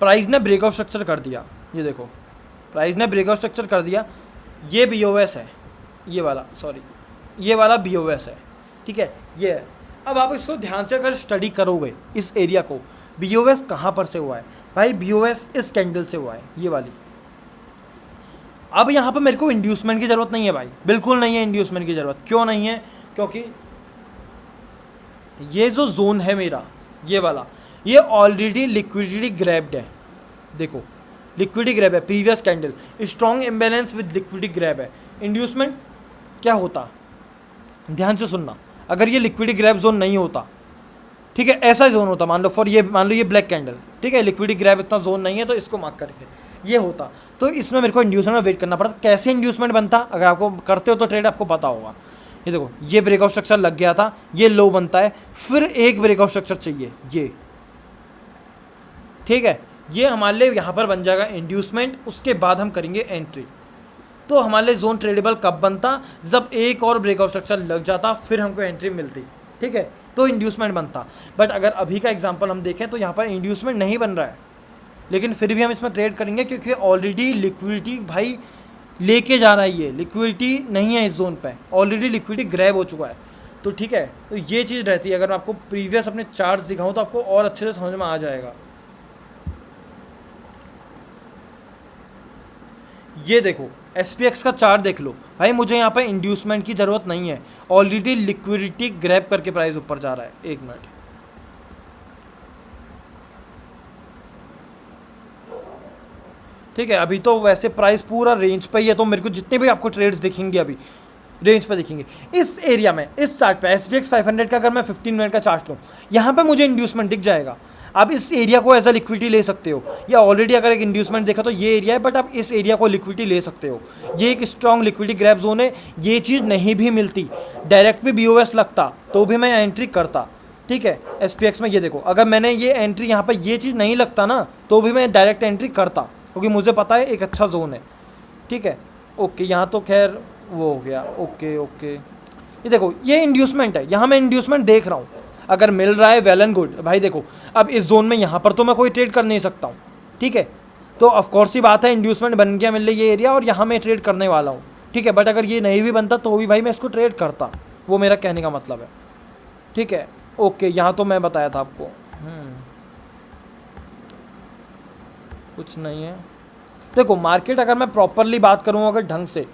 S1: प्राइस ने ब्रेकआउट स्ट्रक्चर कर दिया, ये देखो प्राइस ने ब्रेकआउट स्ट्रक्चर कर दिया, ये BOS है, ये वाला, सॉरी ये वाला BOS है, ठीक है, ये है। अब आप इसको ध्यान से अगर स्टडी करोगे इस एरिया को, BOS कहाँ पर से हुआ है भाई, BOS इस कैंडल से हुआ है, ये वाली। अब यहाँ पर मेरे को इंड्यूसमेंट की ज़रूरत नहीं है भाई, बिल्कुल नहीं है इंड्यूसमेंट की ज़रूरत। क्यों नहीं है, क्योंकि ये जो जोन है मेरा, ये वाला, ये ऑलरेडी लिक्विडिटी ग्रैब्ड है, देखो लिक्विडिटी ग्रैब है, previous candle strong imbalance with liquidity grab है। इंड्यूसमेंट क्या होता, ध्यान से सुनना, अगर ये लिक्विडिटी ग्रैब जोन नहीं होता, ठीक है, ऐसा जोन होता, मान लो ये ब्लैक कैंडल, ठीक है, लिक्विडिटी ग्रैब इतना जोन नहीं है तो इसको मार्क करके ये होता, तो इसमें मेरे को इंड्यूसमेंट वेट करना पड़ता। कैसे इंड्यूसमेंट बनता, अगर आपको करते हो तो ट्रेड आपको पता होगा। ये देखो, ये ब्रेकआउट स्ट्रक्चर लग गया था, ये लो बनता है, फिर एक ब्रेकआउट स्ट्रक्चर चाहिए, ये, ठीक है, ये हमारे लिए यहाँ पर बन जाएगा इंड्यूसमेंट, उसके बाद हम करेंगे एंट्री। तो हमारे लिए जोन ट्रेडेबल कब बनता, जब एक और ब्रेकआउट स्ट्रक्चर लग जाता, फिर हमको एंट्री मिलती, ठीक है, तो इंड्यूसमेंट बनता। बट अगर अभी का एग्जांपल हम देखें तो यहाँ पर इंड्यूसमेंट नहीं बन रहा है, लेकिन फिर भी हम इसमें ट्रेड करेंगे, क्योंकि ऑलरेडी लिक्विडिटी भाई लेके जा रहा है, ये लिक्विडिटी नहीं है इस जोन पे, ऑलरेडी लिक्विडिटी ग्रैब हो चुका है, तो ठीक है, तो ये चीज़ रहती है। अगर मैं आपको प्रीवियस अपने चार्ट्स दिखाऊं तो आपको और अच्छे से समझ में आ जाएगा। ये देखो SPX का चार्ट देख लो भाई, मुझे यहाँ पे इंड्यूसमेंट की ज़रूरत नहीं है, ऑलरेडी लिक्विडिटी ग्रैब करके प्राइस ऊपर जा रहा है। एक मिनट, ठीक है, अभी तो वैसे प्राइस पूरा रेंज पे ही है, तो मेरे को जितने भी आपको ट्रेड्स दिखेंगे अभी रेंज पे दिखेंगे। इस एरिया में, इस चार्ट पे SPX 500 का अगर मैं 15 मिनट का चार्ट लूँ, यहाँ पे मुझे इंड्यूसमेंट दिख जाएगा। आप इस एरिया को एज अ लिक्विडिटी ले सकते हो, या ऑलरेडी अगर एक इंड्यूसमेंट देखा तो ये एरिया है, बट आप इस एरिया को लिक्विडिटी ले सकते हो। ये एक स्ट्रॉन्ग लिक्विडिटी ग्रैब जोन है। ये चीज़ नहीं भी मिलती, डायरेक्ट भी BOS लगता तो भी मैं एंट्री करता, ठीक है। SPX में ये देखो, अगर मैंने ये एंट्री यहाँ पर ये चीज़ नहीं लगता ना, तो भी मैं डायरेक्ट एंट्री करता, क्योंकि मुझे पता है एक अच्छा जोन है, ठीक है। ओके, यहाँ तो खैर वो हो गया। ओके ओके, ये देखो ये इंड्यूसमेंट है, यहाँ मैं इंड्यूसमेंट देख रहा हूँ, अगर मिल रहा है वेल एंड गुड भाई। देखो अब इस जोन में यहाँ पर तो मैं कोई ट्रेड कर नहीं सकता हूँ, ठीक है, तो ऑफकोर्स ही बात है इंड्यूसमेंट बन गया मिल रही ये एरिया, और यहाँ मैं ट्रेड करने वाला हूँ, ठीक है। बट अगर ये नहीं भी बनता तो भी भाई मैं इसको ट्रेड करता, वो मेरा कहने का मतलब है, ठीक है। ओके, यहाँ तो मैं बताया था आपको, कुछ नहीं है। देखो मार्केट अगर मैं प्रॉपरली बात करूँ अगर ढंग से,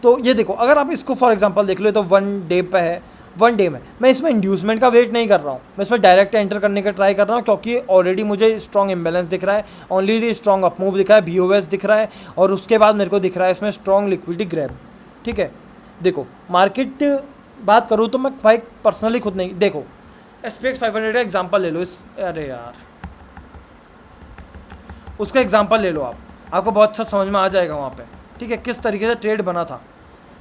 S1: तो ये देखो अगर आप इसको फॉर एग्जांपल देख लो, तो 1 डे पे है, 1 डे में मैं इसमें इंड्यूसमेंट का वेट नहीं कर रहा हूँ, मैं इसमें डायरेक्ट एंटर करने का ट्राई कर रहा हूँ, क्योंकि ऑलरेडी मुझे स्ट्रॉन्ग इम्बैलेंस दिख रहा है, ऑलरेडी स्ट्रॉन्ग अप मूव दिख रहा है, BOS दिख रहा है, और उसके बाद मेरे को दिख रहा है इसमें स्ट्रॉन्ग लिक्विडिटी ग्रैब, ठीक है। देखो मार्केट बात करूँ तो मैं भाई पर्सनली खुद नहीं, देखो SPX 500 का एग्जाम्पल ले लो, इस अरे यार उसका एग्जाम्पल ले लो आप, आपको बहुत अच्छा समझ में आ जाएगा वहाँ पे, ठीक है, किस तरीके से ट्रेड बना था।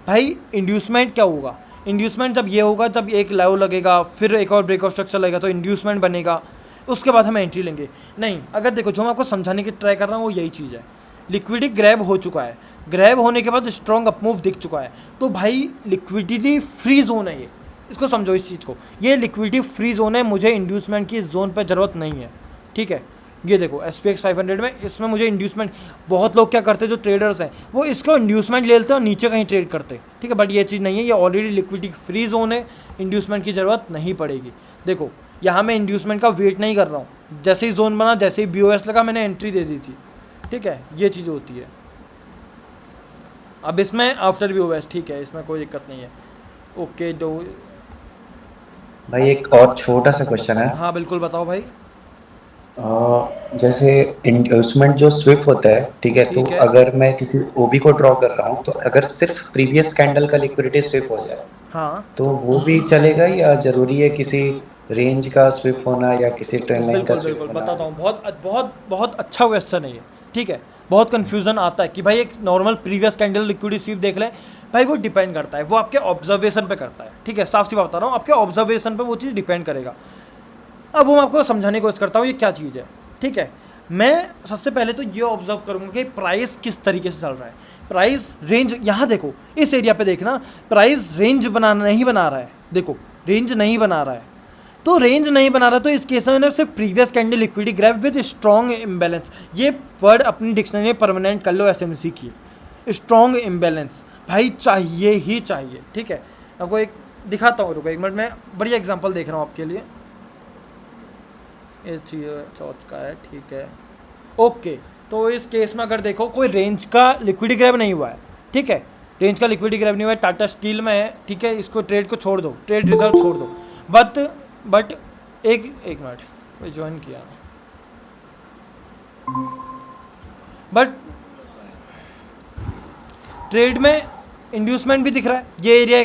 S1: भाई इंड्यूसमेंट क्या होगा, इंड्यूसमेंट जब ये होगा, जब एक लेवल लगेगा, फिर एक और ब्रेकआउट स्ट्रक्चर लगेगा, तो इंड्यूसमेंट बनेगा, उसके बाद हम एंट्री लेंगे। नहीं, अगर देखो जो मैं आपको समझाने की ट्राई कर रहा हूँ वो यही चीज़ है, लिक्विडिटी ग्रैब हो चुका है, ग्रैब होने के बाद स्ट्रॉन्ग अपमूव दिख चुका है, तो भाई लिक्विडिटी फ्री जोन है ये, इसको समझो इस चीज़ को, ये लिक्विडिटी फ्री जोन है, मुझे इंड्यूसमेंट की जोन पर ज़रूरत नहीं है, ठीक है। ये देखो SPX 500 में, इसमें मुझे इंड्यूसमेंट, बहुत लोग क्या करते हैं जो ट्रेडर्स हैं वो इसको इंड्यूसमेंट ले लेते हैं और नीचे कहीं ट्रेड करते हैं, ठीक है, बट ये चीज़ नहीं है, ये ऑलरेडी लिक्विडिटी फ्री जोन है, इंड्यूसमेंट की ज़रूरत नहीं पड़ेगी। देखो यहाँ मैं इंड्यूसमेंट का वेट नहीं कर रहा हूँ, जैसे ही जोन बना, जैसे ही BOS लगा, मैंने एंट्री दे दी थी, ठीक है, ये चीज़ होती है। अब इसमें आफ्टर BOS, ठीक है, इसमें कोई दिक्कत नहीं है। ओके दो
S2: भाई एक और छोटा सा क्वेश्चन है।
S1: हाँ बिल्कुल बताओ भाई।
S2: जैसे इंड्यूसमेंट जो स्विप होता है, ठीक है, तो
S1: ठीक है।
S2: अगर मैं किसी OB को ड्रॉ कर रहा हूँ, तो अगर सिर्फ प्रीवियस कैंडल का लिक्विडिटी स्विप हो जाए
S1: हाँ
S2: तो वो भी चलेगा, या जरूरी है किसी रेंज का स्विप होना या किसी ट्रेंड लाइन का
S1: बिल्कुल
S2: स्विप
S1: बिल्कुल
S2: होना?
S1: बताता हूँ, बहुत बहुत बहुत अच्छा क्वेश्चन है ये, ठीक है। बहुत कन्फ्यूज़न आता है कि भाई एक normal previous candle liquidity SVEEP देख लें, भाई वो डिपेंड करता है, वो आपके ऑब्जर्वेशन पे करता है, ठीक है, साफ सी बात बता रहा हूँ, आपके ऑब्जर्वेशन पे वो चीज़ डिपेंड करेगा। अब वो मैं आपको समझाने की कोशिश करता हूँ ये क्या चीज़ है, ठीक है। मैं सबसे पहले तो ये ऑब्जर्व करूँगा कि प्राइस किस तरीके से चल रहा है, प्राइस रेंज, यहाँ देखो इस एरिया पे देखना, प्राइस रेंज नहीं बना रहा है, देखो रेंज नहीं बना रहा है, तो रेंज नहीं बना रहा, तो इस केस में मैंने सिर्फ previous candle liquidity grab with strong imbalance, ये वर्ड अपनी डिक्शनरी में परमानेंट कर लो SMC की, स्ट्रॉन्ग इम्बैलेंस भाई चाहिए ही चाहिए, ठीक है। आपको एक दिखाता हूँ, रुको एक मिनट, मैं बढ़िया एग्जांपल देख रहा हूँ आपके लिए, ये चौथ का है, ठीक है। ओके, तो इस केस में अगर देखो कोई रेंज का लिक्विडिटी ग्रैब नहीं हुआ है, ठीक है, रेंज का लिक्विडिटी ग्रैब नहीं हुआ है, टाटा स्टील में है, ठीक है, इसको ट्रेड को छोड़ दो, ट्रेड रिजल्ट छोड़ दो, बट एक मिनट, कोई ज्वाइन किया, बट ट्रेड में इंड्यूसमेंट भी दिख रहा है, ये एरिया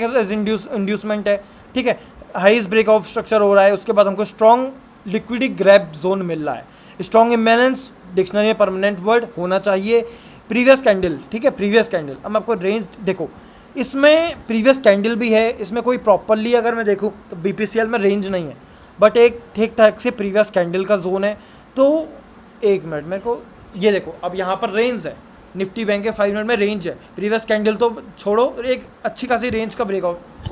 S1: इंड्यूसमेंट है, ठीक है, हाईएस्ट ब्रेक ऑफ स्ट्रक्चर हो रहा है, उसके बाद हमको स्ट्रॉन्ग लिक्विडिटी ग्रैब जोन मिल रहा है, स्ट्रॉन्ग इम्बैलेंस डिक्शनरी में परमानेंट वर्ड होना चाहिए, प्रीवियस कैंडल, ठीक है, प्रीवियस कैंडल। अब आपको रेंज देखो, इसमें प्रीवियस कैंडल भी है, इसमें कोई प्रॉपरली अगर मैं देखूँ तो BPCL में रेंज नहीं है, बट एक ठीक ठाक से प्रीवियस कैंडल का जोन है। तो एक मिनट मेरे को ये देखो, अब यहाँ पर रेंज है, निफ्टी बैंक के 5 मिनट में रेंज है, प्रीवियस कैंडल तो छोड़ो, एक अच्छी खासी रेंज का ब्रेकआउट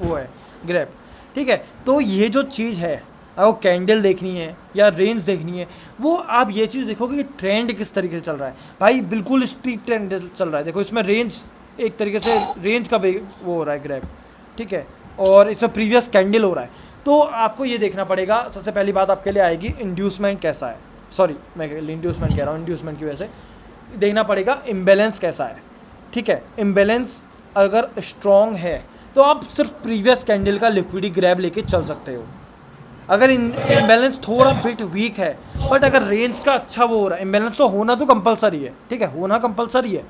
S1: वो है ग्रैब, ठीक है। तो ये जो चीज़ है, आपको कैंडल देखनी है या रेंज देखनी है, वो आप ये चीज़ देखोगे कि ट्रेंड किस तरीके से चल रहा है, भाई बिल्कुल स्ट्रीट ट्रेंड चल रहा है। देखो इसमें रेंज एक तरीके से रेंज का वो हो रहा है ग्रैब, ठीक है, और इसमें प्रीवियस कैंडल हो रहा है। तो आपको ये देखना पड़ेगा, सबसे पहली बात आपके लिए आएगी इंड्यूसमेंट कैसा है, सॉरी मैं इंड्यूसमेंट कह रहा हूँ, इंड्यूसमेंट की वजह से देखना पड़ेगा इम्बैलेंस कैसा है। ठीक है, इम्बैलेंस अगर स्ट्रॉन्ग है तो आप सिर्फ प्रीवियस कैंडल का लिक्विडिटी ग्रैब लेके चल सकते हो। अगर इम्बैलेंस थोड़ा बिट वीक है, बट अगर रेंज का अच्छा वो हो रहा है, इम्बैलेंस तो होना तो कंपलसरी है, ठीक है, होना कंपलसरी है,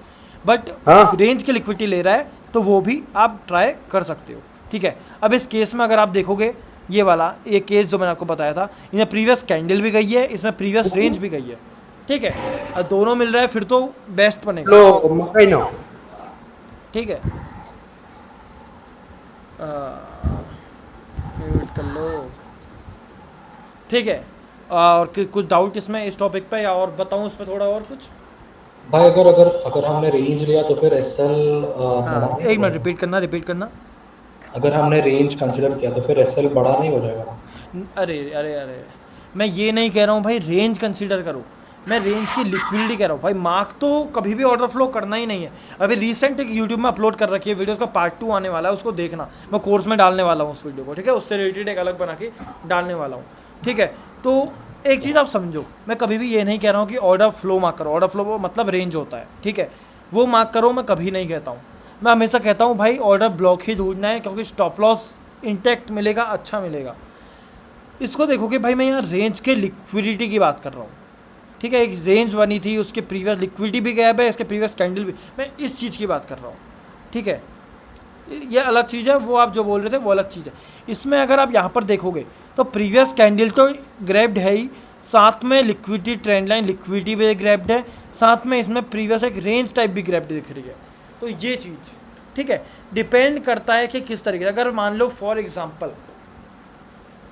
S1: बट
S2: हाँ
S1: रेंज की लिक्विडिटी ले रहा है तो वो भी आप ट्राई कर सकते हो। ठीक है, अब इस केस में अगर आप देखोगे ये वाला ये केस जो मैंने आपको बताया था, इसमें प्रीवियस कैंडल भी गई है, इसमें प्रीवियस रेंज भी गई है। ठीक है, और दोनों मिल रहा है फिर तो बेस्ट बनेगा।
S2: लो मकई नो
S1: ठीक है, म्यूट कर लो। ठीक है, और कुछ डाउट इसमें इस टॉपिक पे, या और बताऊं इस पे थोड़ा और कुछ?
S3: भाई अगर अगर अगर हमने रेंज लिया तो फिर एसएल बड़ा
S1: हाँ,
S3: नहीं
S1: एक
S3: हो
S1: मिनट,
S3: जाएगा?
S1: रिपीट करना।
S3: अगर हमने रेंज कंसिडर किया तो फिर एसएल बड़ा नहीं हो जाएगा?
S1: अरे अरे अरे, मैं ये नहीं कह रहा हूँ भाई रेंज कंसीडर करो, मैं रेंज की लिक्विडिटी कह रहा हूँ भाई। मार्क तो कभी भी ऑर्डर फ्लो करना ही नहीं है। अभी रिसेंट एक यूट्यूब में अपलोड कर रखी है वीडियो, उसका पार्ट 2 आने वाला है, उसको देखना, मैं कोर्स में डालने वाला हूँ उस वीडियो को। ठीक है, उससे रिलेटेड एक अलग बना के डालने वाला हूँ। ठीक है, तो एक चीज़ आप समझो, मैं कभी भी ये नहीं कह रहा हूँ कि ऑर्डर फ्लो मार्क करो, ऑर्डर फ्लो मतलब रेंज होता है, ठीक है, वो मार्क करो, मैं कभी नहीं कहता हूँ। मैं हमेशा कहता हूँ भाई ऑर्डर ब्लॉक ही ढूंढना है, क्योंकि स्टॉप लॉस इंटैक्ट मिलेगा, अच्छा मिलेगा। इसको देखो कि भाई मैं यहाँ रेंज के लिक्विडिटी की बात कर रहा हूँ। ठीक है, एक रेंज बनी थी, उसके प्रीवियस लिक्विडिटी भी गैप है, इसके प्रीवियस कैंडल भी, मैं इस चीज़ की बात कर रहा हूँ। ठीक है, ये अलग चीज़ है, वो आप जो बोल रहे थे वो अलग चीज़ है। इसमें अगर आप यहाँ पर देखोगे तो प्रीवियस कैंडल तो ग्रैब्ड है ही, साथ में लिक्विडिटी ट्रेंड लाइन लिक्विडिटी भी ग्रैब्ड है, साथ में इसमें प्रीवियस एक रेंज टाइप भी ग्रैब्ड दिख रही है। तो ये चीज़ ठीक है, डिपेंड करता है कि किस तरीके से। अगर मान लो फॉर एग्जांपल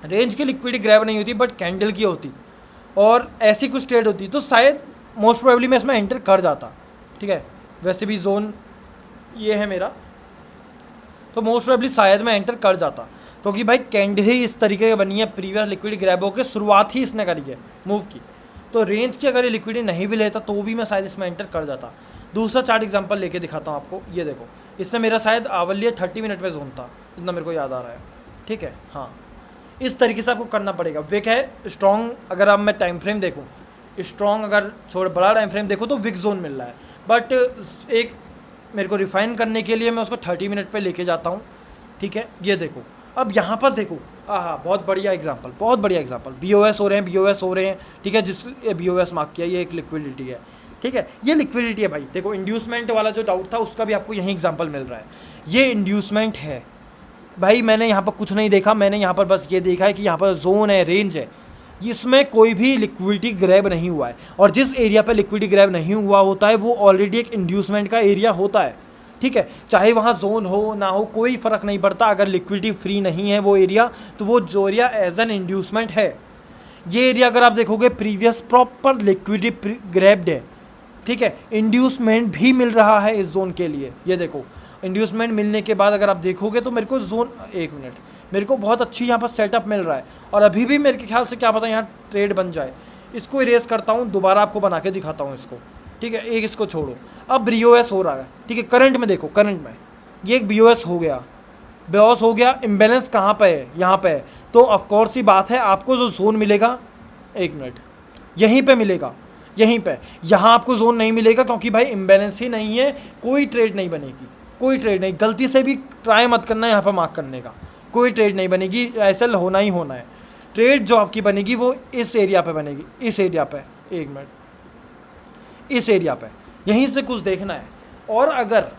S1: रेंज की लिक्विडिटी ग्रैब नहीं होती बट कैंडल की होती, और ऐसी कुछ ट्रेड होती, तो शायद मोस्ट प्रोबेबली मैं इसमें एंटर कर जाता। ठीक है, वैसे भी जोन ये है मेरा, तो मोस्ट प्रोबेबली शायद मैं एंटर कर जाता, क्योंकि भाई कैंडल ही इस तरीके की बनी है, प्रीवियस लिक्विडिटी ग्रैब होकर शुरुआत ही इसने करी है मूव की। तो रेंज की अगर ये लिक्विडिटी नहीं भी लेता तो भी मैं शायद इसमें एंटर कर जाता। दूसरा चार्ट एग्जांपल लेके दिखाता हूँ आपको, ये देखो, इससे मेरा शायद आवल्य 30 मिनट में जोन था, इतना मेरे को याद आ रहा है। ठीक है, हाँ, इस तरीके से आपको करना पड़ेगा। विक है स्ट्रॉन्ग, अगर अब मैं टाइम फ्रेम देखूँ स्ट्रॉन्ग, अगर छोड़ बड़ा टाइम फ्रेम देखो तो विक जोन मिल रहा है, बट एक मेरे को रिफाइन करने के लिए मैं उसको 30 मिनट पे लेके जाता हूँ। ठीक है, ये देखो, अब यहाँ पर देखो, हाँ, बहुत बढ़िया एग्जांपल, बहुत बढ़िया एग्जांपल, BOS हो रहे हैं। ठीक है, जिस BOS मार्क किया, ये एक लिक्विडिटी है। ठीक है, ये लिक्विडिटी है भाई। देखो इंड्यूसमेंट वाला जो डाउट था उसका भी आपको यही एग्जांपल मिल रहा है, ये इंड्यूसमेंट है भाई। मैंने यहाँ पर कुछ नहीं देखा, मैंने यहाँ पर बस ये देखा है कि यहाँ पर जोन है, रेंज है, इसमें कोई भी लिक्विडिटी ग्रैब नहीं हुआ है, और जिस एरिया पर लिक्विडिटी ग्रैब नहीं हुआ होता है वो ऑलरेडी एक इंड्यूसमेंट का एरिया होता है। ठीक है, चाहे वहाँ जोन हो ना हो कोई फ़र्क नहीं पड़ता, अगर लिक्विडिटी फ्री नहीं है वो एरिया, तो वो जो एरिया एज एन इंड्यूसमेंट है। ये एरिया अगर आप देखोगे प्रीवियस प्रॉपर लिक्विडिटी ग्रैब्ड है। ठीक है, इंड्यूसमेंट भी मिल रहा है इस जोन के लिए, ये देखो इंड्यूसमेंट मिलने के बाद अगर आप देखोगे तो मेरे को जोन, एक मिनट, मेरे को बहुत अच्छी यहाँ पर सेटअप मिल रहा है, और अभी भी मेरे ख्याल से क्या पता यहाँ ट्रेड बन जाए। इसको इरेज करता हूँ, दोबारा आपको बना के दिखाता हूँ इसको। ठीक है, एक इसको छोड़ो, अब BOS हो रहा है। ठीक है, करंट में देखो, करंट में ये एक BOS हो गया, इम्बेलेंस कहाँ पे है, यहाँ पे है, तो ऑफकोर्स ही बात है आपको जो जोन मिलेगा, एक मिनट, यहीं पे मिलेगा, यहीं पे। यहाँ आपको जोन नहीं मिलेगा क्योंकि भाई इम्बेलेंस ही नहीं है, कोई ट्रेड नहीं बनेगी, कोई ट्रेड नहीं, गलती से भी ट्राई मत करना यहाँ पर मार्क करने का, कोई ट्रेड नहीं बनेगी, ऐसा होना ही होना है। ट्रेड जो आपकी बनेगी वो इस एरिया पे बनेगी, इस एरिया पे, एक मिनट, इस एरिया पे, यहीं से कुछ देखना है। और अगर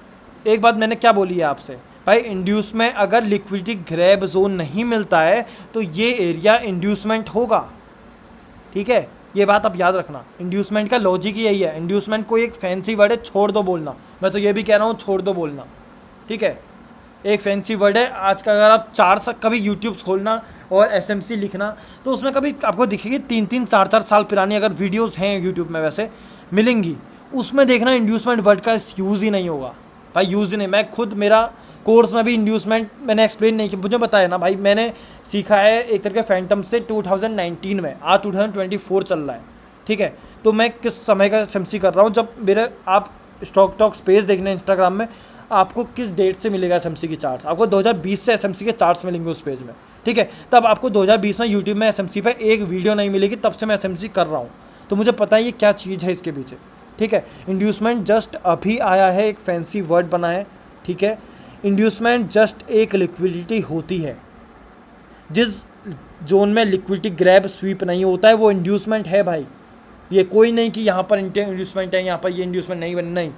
S1: एक बात मैंने क्या बोली है आपसे भाई, इंड्यूस में अगर लिक्विडिटी ग्रैब जोन नहीं मिलता है तो ये एरिया इंड्यूसमेंट होगा। ठीक है, ये बात आप याद रखना, इंड्यूसमेंट का लॉजिक ही यही है। इंड्यूसमेंट कोई एक फैंसी वर्ड है, छोड़ दो बोलना, मैं तो ये भी कह रहा हूँ छोड़ दो बोलना। ठीक है, एक फैंसी वर्ड है आज का। अगर आप कभी यूट्यूब खोलना और SMC लिखना तो उसमें कभी आपको दिखेगी 3-3, 4-4 साल पुरानी अगर वीडियोस हैं यूट्यूब में वैसे मिलेंगी, उसमें देखना इंड्यूसमेंट वर्ड का यूज़ ही नहीं होगा भाई, यूज़ ही नहीं। मैं खुद मेरा कोर्स में भी इंड्यूसमेंट मैंने एक्सप्लेन नहीं किया, मुझे बताया ना भाई, मैंने सीखा है एक तरह के फैंटम से 2019 में, आज 2024 चल रहा है। ठीक है, तो मैं किस समय का SMC कर रहा हूँ, जब मेरे आप स्टॉक टॉक स्पेस देखना इंस्टाग्राम में, आपको किस डेट से मिलेगा एसएमसी की चार्ट्स। आपको 2020 से एसएमसी के चार्ट्स मिलेंगे उस पेज में, ठीक है। तब आपको 2020 में यूट्यूब में एसएमसी पे एक वीडियो नहीं मिलेगी, तब से मैं एसएमसी कर रहा हूँ, तो मुझे पता है ये क्या चीज़ है इसके पीछे, ठीक है। इंड्यूसमेंट जस्ट अभी आया है, एक फैंसी वर्ड बना है, ठीक है। इंड्यूसमेंट जस्ट एक लिक्विडिटी होती है। जिस जोन में लिक्विडिटी ग्रैब स्वीप नहीं होता है वो इंड्यूसमेंट है भाई। ये कोई नहीं कि यहाँ पर इंड्यूसमेंट है, यहाँ पर ये इंड्यूसमेंट नहीं बनी, नहीं।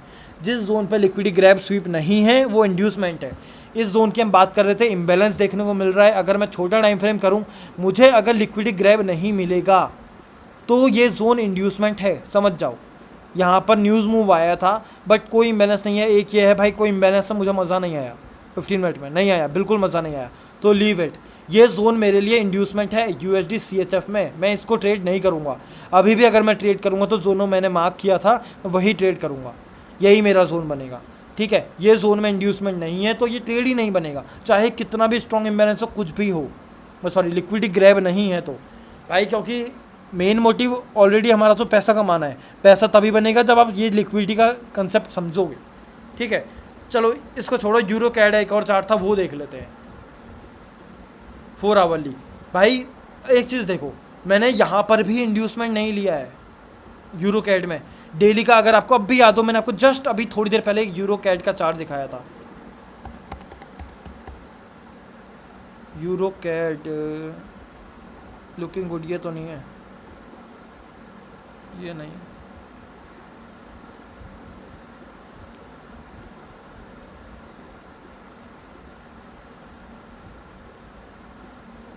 S1: जिस जोन पर लिक्विडिटी ग्रैब स्वीप नहीं है वो इंड्यूसमेंट है। इस जोन की हम बात कर रहे थे, इम्बैलेंस देखने को मिल रहा है। अगर मैं छोटा टाइम फ्रेम करूँ, मुझे अगर लिक्विडिटी ग्रैब नहीं मिलेगा तो ये जोन इंड्यूसमेंट है, समझ जाओ। यहाँ पर न्यूज़ मूव आया था बट कोई इम्बैलेंस नहीं है। एक ये है भाई, कोई इम्बैलेंस है, मुझे मज़ा नहीं आया 15 मिनट में, नहीं आया, बिल्कुल मज़ा नहीं आया, तो लीव इट। ये जोन मेरे लिए इंड्यूसमेंट है USD CHF में, मैं इसको ट्रेड नहीं करूँगा। अभी भी अगर मैं ट्रेड करूँगा तो जोनों मैंने मार्क किया था वही ट्रेड करूँगा, यही मेरा जोन बनेगा, ठीक है। ये जोन में इंड्यूसमेंट नहीं है तो ये ट्रेड ही नहीं बनेगा, चाहे कितना भी स्ट्रॉन्ग इम्बैलेंस हो, कुछ भी हो, सॉरी लिक्विडिटी ग्रैब नहीं है तो भाई। क्योंकि मेन मोटिव ऑलरेडी हमारा तो पैसा कमाना है, पैसा तभी बनेगा जब आप ये लिक्विडिटी का कंसेप्ट समझोगे, ठीक है। चलो इसको छोड़ो, यूरो कैड एक और चार्ट था वो देख लेते हैं, 4 आवरली। भाई एक चीज़ देखो, मैंने यहाँ पर भी इंड्यूसमेंट नहीं लिया है यूरो कैड में। डेली का अगर आपको अब भी याद हो, मैंने आपको जस्ट अभी थोड़ी देर पहले यूरो कैड का चार्ट दिखाया था। यूरो कैड लुकिंग गुड, ये तो नहीं है, ये नहीं है।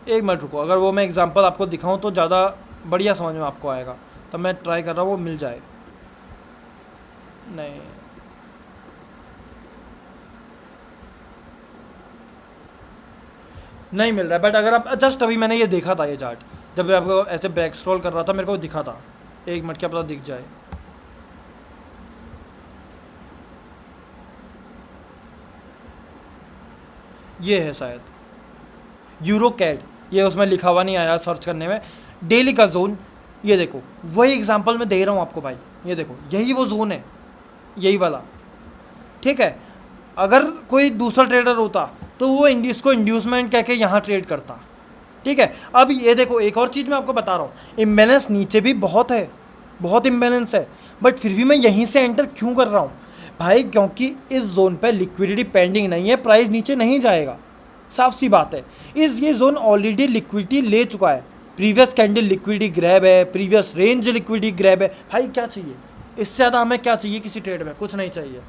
S1: एक मिनट रुको, अगर वो मैं एग्जांपल आपको दिखाऊं तो ज़्यादा बढ़िया समझ में आपको आएगा, तब मैं ट्राई कर रहा हूँ वो मिल जाए। नहीं, नहीं मिल रहा है। बट अगर आप जस्ट अभी मैंने ये देखा था, ये चार्ट जब मैं आपको ऐसे बैक स्क्रॉल कर रहा था मेरे को दिखा था, एक मिनट क्या पता दिख जाए। ये है शायद यूरो कैड, ये उसमें लिखा हुआ नहीं आया सर्च करने में। डेली का जोन ये देखो, वही एग्जांपल मैं दे रहा हूँ आपको भाई, ये देखो यही वो जोन है, यही वाला, ठीक है। अगर कोई दूसरा ट्रेडर होता तो वो इसको इंड्यूसमेंट कह के यहाँ ट्रेड करता, ठीक है। अब ये देखो एक और चीज़ मैं आपको बता रहा हूँ, इम्बैलेंस नीचे भी बहुत है, बहुत इम्बैलेंस है, बट फिर भी मैं यहीं से एंटर क्यों कर रहा हूँ भाई? क्योंकि इस जोन पे लिक्विडिटी पेंडिंग नहीं है, प्राइस नीचे नहीं जाएगा, साफ सी बात है। ये जोन ऑलरेडी लिक्विडिटी ले चुका है, प्रीवियस कैंडल लिक्विडिटी ग्रैब है, प्रीवियस रेंज लिक्विडिटी ग्रैब है। भाई क्या चाहिए इससे ज़्यादा, हमें क्या चाहिए किसी ट्रेड में? कुछ नहीं चाहिए।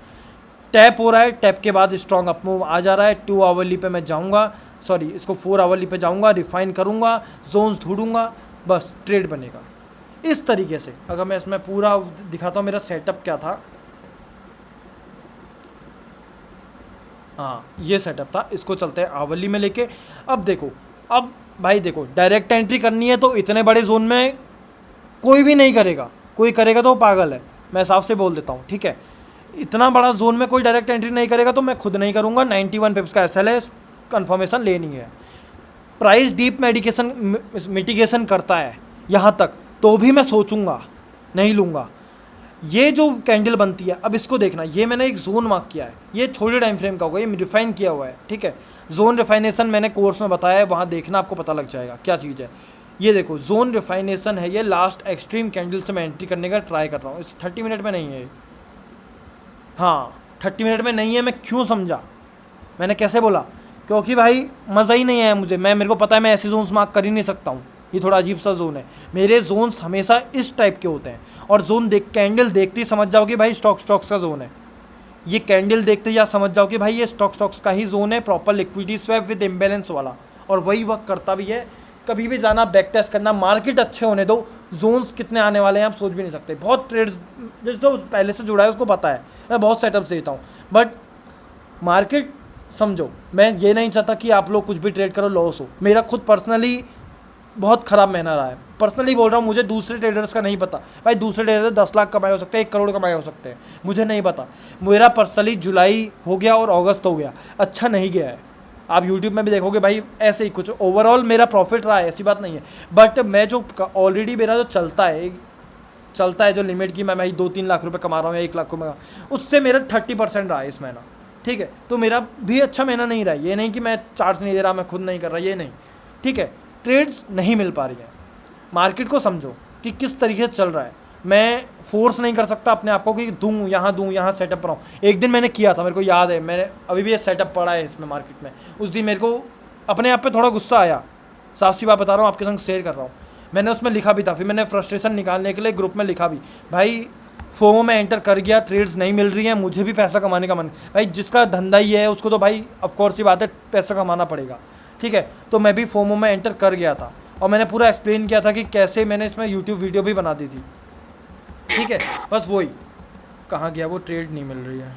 S1: टैप हो रहा है, टैप के बाद स्ट्रॉन्ग अप मूव आ जा रहा है। 2 आवरली पे मैं जाऊंगा, सॉरी इसको 4 आवरली पे जाऊंगा, रिफाइन करूंगा, जोन्स ढूंढूंगा, बस ट्रेड बनेगा इस तरीके से। अगर मैं इसमें पूरा दिखाता हूँ मेरा सेटअप क्या था, हाँ ये सेटअप था। इसको चलते हैं आवरली में लेके। अब देखो, अब भाई देखो, डायरेक्ट एंट्री करनी है तो इतने बड़े जोन में कोई भी नहीं करेगा, कोई करेगा तो पागल है, मैं साफ से बोल देता हूँ, ठीक है। इतना बड़ा जोन में कोई डायरेक्ट एंट्री नहीं करेगा तो मैं खुद नहीं करूँगा। 91 पिप्स का SL है, कन्फर्मेशन लेनी है। प्राइस डीप मिटिगेशन करता है यहाँ तक तो भी मैं सोचूंगा, नहीं लूँगा। ये जो कैंडल बनती है, अब इसको देखना, ये मैंने एक जोन मार्क किया है, ये छोटे टाइम फ्रेम का होगा, ये रिफाइन किया हुआ है, ठीक है। जोन रिफाइनेशन मैंने कोर्स में बताया है, वहाँ देखना आपको पता लग जाएगा क्या चीज़ है। ये देखो जोन रिफाइनेशन है, ये लास्ट एक्सट्रीम कैंडल से मैं एंट्री करने का ट्राई कर रहा हूँ। इस 30 मिनट में नहीं है, हाँ 30 मिनट में नहीं है। मैं क्यों समझा, मैंने कैसे बोला? क्योंकि भाई मज़ा ही नहीं आया मुझे। मेरे को पता है मैं ऐसे जोन्स मार्क कर ही नहीं सकता हूँ, ये थोड़ा अजीब सा जोन है। मेरे जोन्स हमेशा इस टाइप के होते हैं, और जोन कैंडल देखते ही समझ जाओ कि भाई स्टॉक्स का जोन है। ये कैंडल देखते ही आप समझ जाओ कि भाई ये स्टॉक्स का ही जोन है, proper liquidity swap with imbalance वाला, और वही वर्क करता भी है। कभी भी जाना, बैक टेस्ट करना, मार्केट अच्छे होने दो, जोन्स कितने आने वाले हैं आप सोच भी नहीं सकते। बहुत ट्रेड्स जो पहले से जुड़ा है उसको पता है, मैं बहुत सेटअप्स देता हूँ, बट मार्केट समझो, मैं ये नहीं चाहता कि आप लोग कुछ भी ट्रेड करो लॉस हो। मेरा खुद पर्सनली बहुत ख़राब महीना रहा है, पर्सनली बोल रहा हूँ। मुझे दूसरे ट्रेडर्स का नहीं पता भाई, दूसरे ट्रेडर 10 लाख कमाए हो सकते हैं, 1 करोड़ कमाए हो सकते हैं, मुझे नहीं पता। मेरा पर्सनली जुलाई हो गया और अगस्त हो गया, अच्छा नहीं गया है। आप यूट्यूब में भी देखोगे भाई ऐसे ही कुछ, ओवरऑल मेरा प्रॉफिट रहा है, ऐसी बात नहीं है। बट मैं जो ऑलरेडी मेरा जो चलता है जो लिमिट की, मैं 2-3 लाख रुपए कमा रहा हूँ या 1 लाख को, उससे मेरा 30% रहा है इस महीना, ठीक है, तो मेरा भी अच्छा महीना नहीं रहा, ये नहीं कि मैं चार्ज नहीं दे रहा, मैं खुद नहीं कर रहा, ये नहीं, ठीक है। ट्रेड्स नहीं मिल पा रही है, मार्केट को समझो कि किस तरीके से चल रहा है। मैं फोर्स नहीं कर सकता अपने आप को कि दूँ यहाँ सेटअप पर आऊँ। एक दिन मैंने किया था, मेरे को याद है, मैंने अभी भी ये सेटअप पड़ा है इसमें मार्केट में। उस दिन मेरे को अपने आप पे थोड़ा गुस्सा आया, साफ सी बात बता रहा हूँ, आपके संग शेयर कर रहा हूँ। मैंने उसमें लिखा भी था, फिर मैंने फ्रस्ट्रेशन निकालने के लिए ग्रुप में लिखा भी, भाई फोमो में एंटर कर गया, ट्रेड्स नहीं मिल रही है, मुझे भी पैसा कमाने का मन। भाई जिसका धंधा ही है उसको तो भाई ऑफकोर्स ही बात है, पैसा कमाना पड़ेगा, ठीक है। तो मैं भी फोमो में एंटर कर गया था और मैंने पूरा एक्सप्लेन किया था कि कैसे मैंने इसमें यूट्यूब वीडियो भी बना दी थी, ठीक है। बस वही, कहाँ गया वो, ट्रेड नहीं मिल रही है,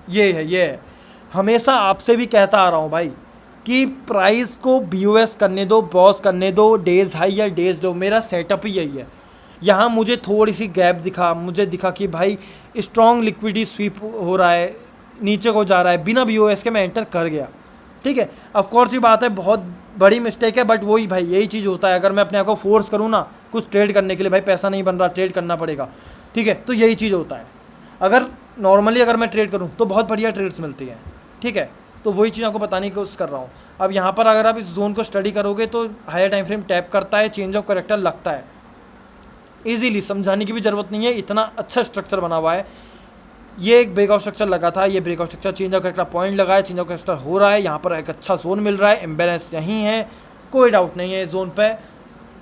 S1: ये है। हमेशा आपसे भी कहता आ रहा हूँ भाई कि प्राइस को BOS करने दो, बॉस करने दो, डेज हाई या डेज लो, मेरा सेटअप ही यही है। यहाँ मुझे थोड़ी सी गैप दिखा, मुझे दिखा कि भाई स्ट्रॉन्ग लिक्विडिटी स्वीप हो रहा है, नीचे को जा रहा है, बिना BOS के मैं एंटर कर गया, ठीक है। ऑफकोर्स ये बात है, बहुत बड़ी मिस्टेक है, बट वही भाई यही चीज़ होता है। अगर मैं अपने आप को फोर्स करूँ ना कुछ ट्रेड करने के लिए, भाई पैसा नहीं बन रहा, ट्रेड करना पड़ेगा, ठीक है, तो यही चीज़ होता है। अगर नॉर्मली अगर मैं ट्रेड करूँ तो बहुत बढ़िया ट्रेड्स मिलती हैं, ठीक है। तो वही चीज़ आपको बताने की कोशिश कर रहा हूँ। अब यहाँ पर अगर आप इस जोन को स्टडी करोगे तो हायर टाइम फ्रेम टैप करता है, चेंज ऑफ कैरेक्टर लगता है, ईजीली, समझाने की भी ज़रूरत नहीं है, इतना अच्छा स्ट्रक्चर बना हुआ है। ये एक ब्रेकआउट स्ट्रक्चर लगा था, ये breakout structure change of character point लगा है, चेंज ऑफ कैरेक्टर हो रहा है, यहाँ पर एक अच्छा जोन मिल रहा है, इम्बेलेंस यहीं है, कोई डाउट नहीं है। इस जोन पे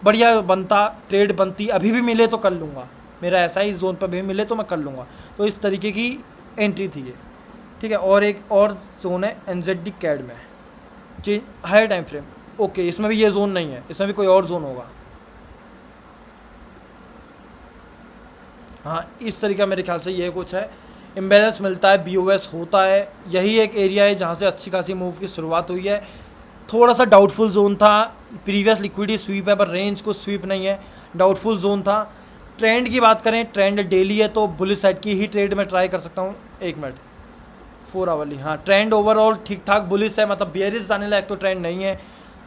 S1: बढ़िया बनता, ट्रेड बनती, अभी भी मिले तो कर लूँगा, मेरा ऐसा ही, जोन पर भी मिले तो मैं कर लूँगा। तो इस तरीके की एंट्री थी ये, ठीक है। और एक और जोन है NZD कैड में, change higher time frame, okay, इसमें भी ये जोन नहीं है, इसमें भी कोई और जोन होगा। हाँ, इस तरीका मेरे ख्याल से ये कुछ है, इम्बेलेंस मिलता है, BOS होता है, यही एक एरिया है जहाँ से अच्छी खासी मूव की शुरुआत हुई है। थोड़ा सा डाउटफुल जोन था, प्रीवियस लिक्विडिटी स्वीप है पर रेंज को स्वीप नहीं है, डाउटफुल जोन था। ट्रेंड की बात करें, ट्रेंड डेली है तो बुलिश साइड की ही ट्रेड में ट्राई कर सकता हूँ। 1 मिनट, 4 आवरली, हाँ, ट्रेंड ओवरऑल ठीक ठाक बुलिश है, मतलब बेयरिश जाने लायक तो ट्रेंड नहीं है।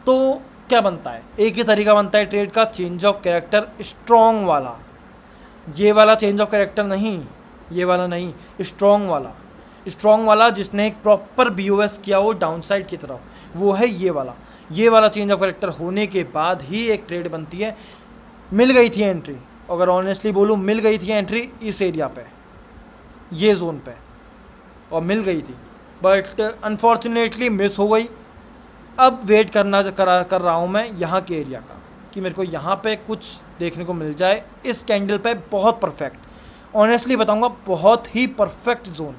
S1: तो क्या बनता है, एक ही तरीका बनता है ट्रेड का, चेंज ऑफ कैरेक्टर स्ट्रॉन्ग वाला, ये वाला चेंज ऑफ कैरेक्टर नहीं, ये वाला नहीं, स्ट्रॉन्ग वाला जिसने एक प्रॉपर BOS किया हो डाउन साइड की तरफ, वो है ये वाला चेंज ऑफ कैरेक्टर होने के बाद ही एक ट्रेड बनती है। मिल गई थी एंट्री, अगर ऑनेस्टली बोलूँ मिल गई थी एंट्री इस एरिया पे, ये जोन पे, और मिल गई थी, बट अनफॉर्चुनेटली मिस हो गई। अब वेट कर रहा हूँ मैं यहाँ के एरिया का, कि मेरे को यहाँ पे कुछ देखने को मिल जाए इस कैंडल पे। बहुत परफेक्ट, ऑनेस्टली बताऊँगा, बहुत ही परफेक्ट जोन।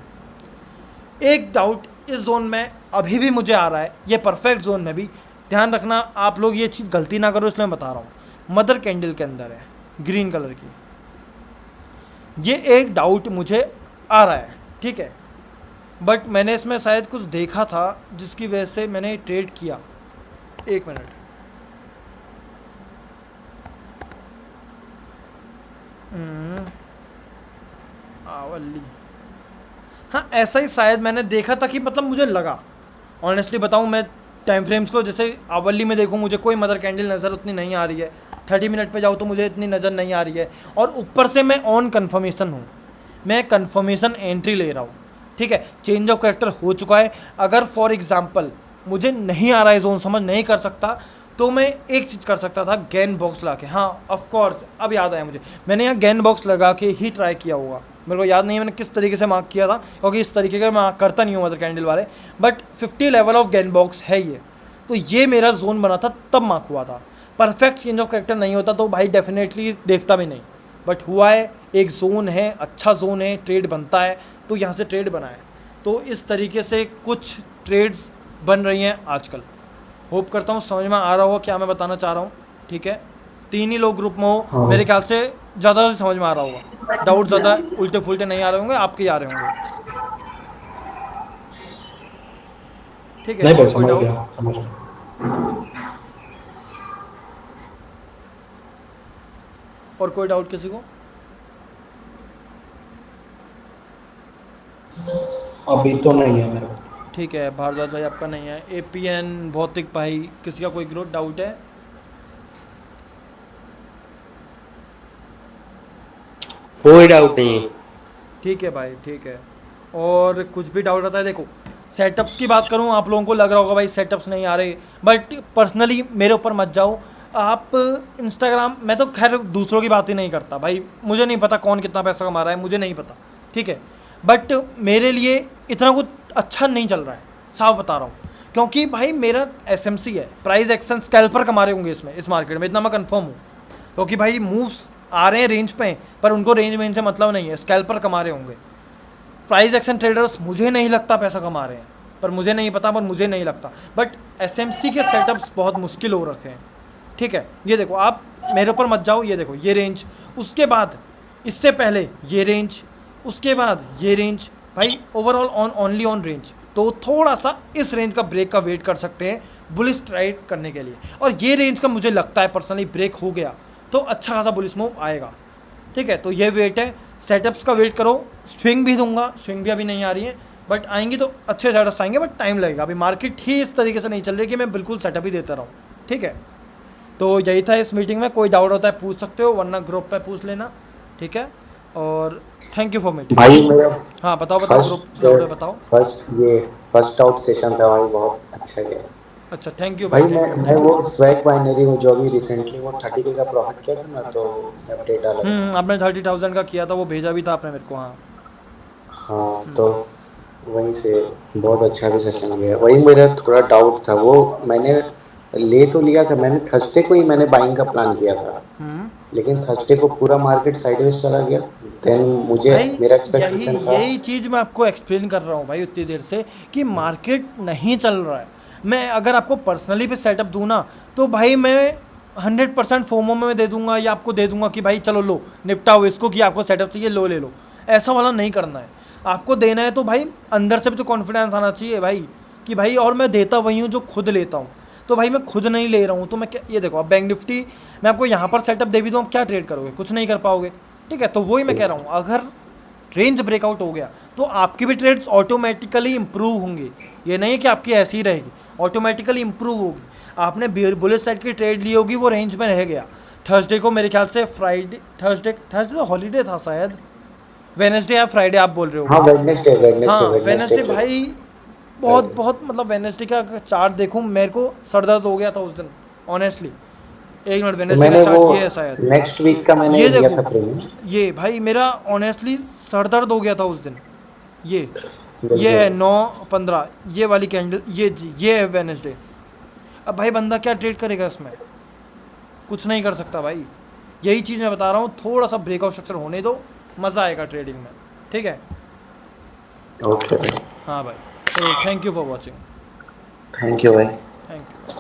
S1: एक डाउट इस जोन में अभी भी मुझे आ रहा है, ये परफेक्ट जोन में भी, ध्यान रखना आप लोग ये चीज़ गलती ना करो, इसलिए मैं बता रहा हूँ। मदर कैंडल के अंदर है ग्रीन कलर की, ये एक डाउट मुझे आ रहा है, ठीक है, बट मैंने इसमें शायद कुछ देखा था जिसकी वजह से मैंने ट्रेड किया। 1 मिनट, आवली, हाँ ऐसा ही शायद मैंने देखा था, कि मतलब मुझे लगा, ऑनेस्टली बताऊँ, मैं टाइम फ्रेम्स को जैसे आवली में देखूँ मुझे कोई मदर कैंडल नज़र उतनी नहीं आ रही है, 30 मिनट पे जाऊँ तो मुझे इतनी नज़र नहीं आ रही है, और ऊपर से मैं ऑन कन्फर्मेशन हूँ, मैं कन्फर्मेशन एंट्री ले रहा हूँ, ठीक है। चेंज ऑफ कैरेक्टर हो चुका है। अगर फॉर एग्जांपल मुझे नहीं आ रहा है जोन समझ, नहीं कर सकता, तो मैं एक चीज़ कर सकता था, गैन बॉक्स ला के, हाँ ऑफ कोर्स अब याद आया मुझे, मैंने यहाँ गैन बॉक्स लगा के ही ट्राई किया होगा, मेरे को याद नहीं है मैंने किस तरीके से मार्क किया था, क्योंकि इस तरीके का मैं करता नहीं हूँ मदर कैंडल वाले, but 50 level of Gann box है ये, तो ये मेरा जोन बना था तब मार्क हुआ था। परफेक्ट चेंज ऑफ कैरेक्टर नहीं होता तो भाई डेफिनेटली देखता भी नहीं, बट हुआ है, एक जोन है, अच्छा जोन है, ट्रेड बनता है, तो यहाँ से ट्रेड बना है। तो इस तरीके से कुछ ट्रेड्स बन रही हैं आजकल। होप करता हूँ समझ में आ रहा होगा क्या मैं बताना चाह रहा हूँ, ठीक है। 3 ही लोग ग्रुप में हो,
S3: हाँ।
S1: मेरे ख्याल से ज़्यादा से समझ में आ रहा होगा, डाउट ज़्यादा उल्टे फुलटे नहीं आ रहे होंगे, आपके आ रहे होंगे, ठीक है।
S3: नहीं भाई,
S1: कोई
S3: समझ
S1: डाउट,
S3: गया, समझ गया।
S1: और कोई डाउट किसी को?
S3: अभी तो नहीं है मेरे को।
S1: ठीक है, भारद्वाज भाई आपका नहीं है। APN भौतिक भाई, किसी का कोई ग्रोथ डाउट है?
S2: कोई डाउट नहीं।
S1: ठीक है भाई, ठीक है। और कुछ भी डाउट रहता है, देखो सेटअप्स की बात करूँ, आप लोगों को लग रहा होगा भाई सेटअप्स नहीं आ रहे, बट पर्सनली मेरे ऊपर मत जाओ आप। इंस्टाग्राम, मैं तो खैर दूसरों की बात ही नहीं करता भाई, मुझे नहीं पता कौन कितना पैसा कमा रहा है, मुझे नहीं पता, ठीक है। बट मेरे लिए इतना कुछ अच्छा नहीं चल रहा है, साफ बता रहा हूँ, क्योंकि भाई मेरा एसएमसी है, प्राइस एक्शन स्कैल्पर कमा रहे होंगे इसमें, इस मार्केट में, इतना मैं कंफर्म हूँ। क्योंकि भाई मूव्स आ रहे हैं रेंज पे, पर उनको रेंज में से मतलब नहीं है, स्कैल्पर कमा रहे होंगे। प्राइस एक्शन ट्रेडर्स मुझे नहीं लगता पैसा कमा रहे हैं, पर मुझे नहीं पता, पर मुझे नहीं लगता। बट एसएमसी के सेटअप्स बहुत मुश्किल हो रखे हैं, ठीक है। ये देखो, आप मेरे ऊपर मत जाओ, ये देखो ये रेंज, उसके बाद इससे पहले ये रेंज, उसके बाद ये रेंज, भाई overall on only on range. तो थोड़ा सा इस रेंज का ब्रेक का वेट कर सकते हैं बुलिश ट्राइड करने के लिए, और ये रेंज का मुझे लगता है पर्सनली ब्रेक हो गया तो अच्छा खासा बुलिश मूव आएगा, ठीक है। तो ये वेट है, सेटअप्स का वेट करो। स्विंग भी दूंगा, स्विंग भी अभी नहीं आ रही है, बट आएंगी तो अच्छे सेटअप्स आएंगे, बट टाइम लगेगा। अभी मार्केट ही इस तरीके से नहीं चल रही कि मैं बिल्कुल सेटअप ही देता रहूँ, ठीक है। तो यही था इस मीटिंग में, कोई डाउट होता है पूछ सकते हो, वरना ग्रुप पे पूछ लेना, ठीक है। और थैंक यू फॉर मीटिंग।
S2: भाई मेरा
S1: हाँ बताओ बताओ, ग्रुप डाउट है बताओ।
S2: फर्स्ट आउट सेशन था भाई, बहुत अच्छा गया।
S1: अच्छा थैंक यू
S2: भाई
S1: भाई,
S2: मैं
S1: थैंक यू
S2: मैं
S1: थैंक
S2: वो
S1: यू।
S2: स्वैग बाइनरी हूँ जो अभी रिसेंटली वो 30K का प्रॉफिट किया था ना, तो अपडेट डाला था।
S1: आपने 30,000 का किया था, वो भेजा भी था आपने मेरे को, हाँ।
S2: हाँ, तो वहीं से बहुत अच्छा भी सेशन गया। वही मेरा थोड़ा डाउट था, वो मैंने ले तो लिया था, मैंने थर्सडे को ही मैंने बाइंग का प्लान किया था, लेकिन थर्सडे को पूरा मार्केट साइडवेज चला गया। देन मुझे
S1: भाई
S2: मेरा
S1: यही
S2: एक्सपेक्टेशन था।
S1: यही चीज़ मैं आपको एक्सप्लेन कर रहा हूँ भाई उतनी देर से, कि मार्केट नहीं चल रहा है। मैं अगर आपको पर्सनली पे सेटअप दूँ ना, तो भाई मैं 100% फोमो में दे दूंगा, या आपको दे दूंगा कि भाई चलो लो निपटाओ इसको, कि आपको सेटअप चाहिए लो ले लो, ऐसा वाला नहीं करना है। आपको देना है तो भाई अंदर से भी तो कॉन्फिडेंस आना चाहिए भाई, कि भाई और मैं देता वही हूँ जो खुद लेता हूँ। तो भाई मैं खुद नहीं ले रहा हूँ, तो मैं क्या, ये देखो अब बैंक निफ्टी मैं आपको यहाँ पर सेटअप दे भी दूँ, आप क्या ट्रेड करोगे, कुछ नहीं कर पाओगे, ठीक है। तो वही मैं कह रहा हूँ, अगर रेंज ब्रेकआउट हो गया तो आपकी भी ट्रेड्स ऑटोमेटिकली इंप्रूव होंगी। ये नहीं कि आपकी ऐसी ही रहेगी, ऑटोमेटिकली इंप्रूव होगी। आपने बुलिश साइड की ट्रेड ली होगी, वो रेंज में रह गया। थर्सडे को मेरे ख्याल से थर्सडे तो हॉलीडे था शायद, वेनसडे या फ्राइडे आप बोल रहे
S2: हाँ,
S1: होगे।
S2: वेडनेसडे
S1: हाँ
S2: वेडनेसडे
S1: वेनसडे भाई, बहुत मतलब वेनसडे का चार्ट देखूँ, मेरे को सर दर्द हो गया था उस दिन ऑनेस्टली। एक मिनट,
S2: तो
S1: वेनसडे का
S2: मैंने वो
S1: चार्ट ये है शायद,
S2: नेक्स्ट वीक का मैंने
S1: ये
S2: लिया
S1: देखो,
S2: था प्रीमियम।
S1: ये भाई मेरा ऑनेस्टली सर दर्द हो गया था उस दिन। ये है
S2: बिल्कुल।
S1: 9:15, ये वाली कैंडल, ये जी ये है वेनसडे। अब भाई बंदा क्या ट्रेड करेगा इसमें, कुछ नहीं कर सकता भाई। यही चीज़ मैं बता रहा हूँ, थोड़ा सा ब्रेकआउट स्ट्रक्चर होने दो, मज़ा आएगा ट्रेडिंग में, ठीक है।
S2: ओके भाई,
S1: हाँ भाई, तो thank you for watching,
S2: thank you भाई।
S1: Thank you.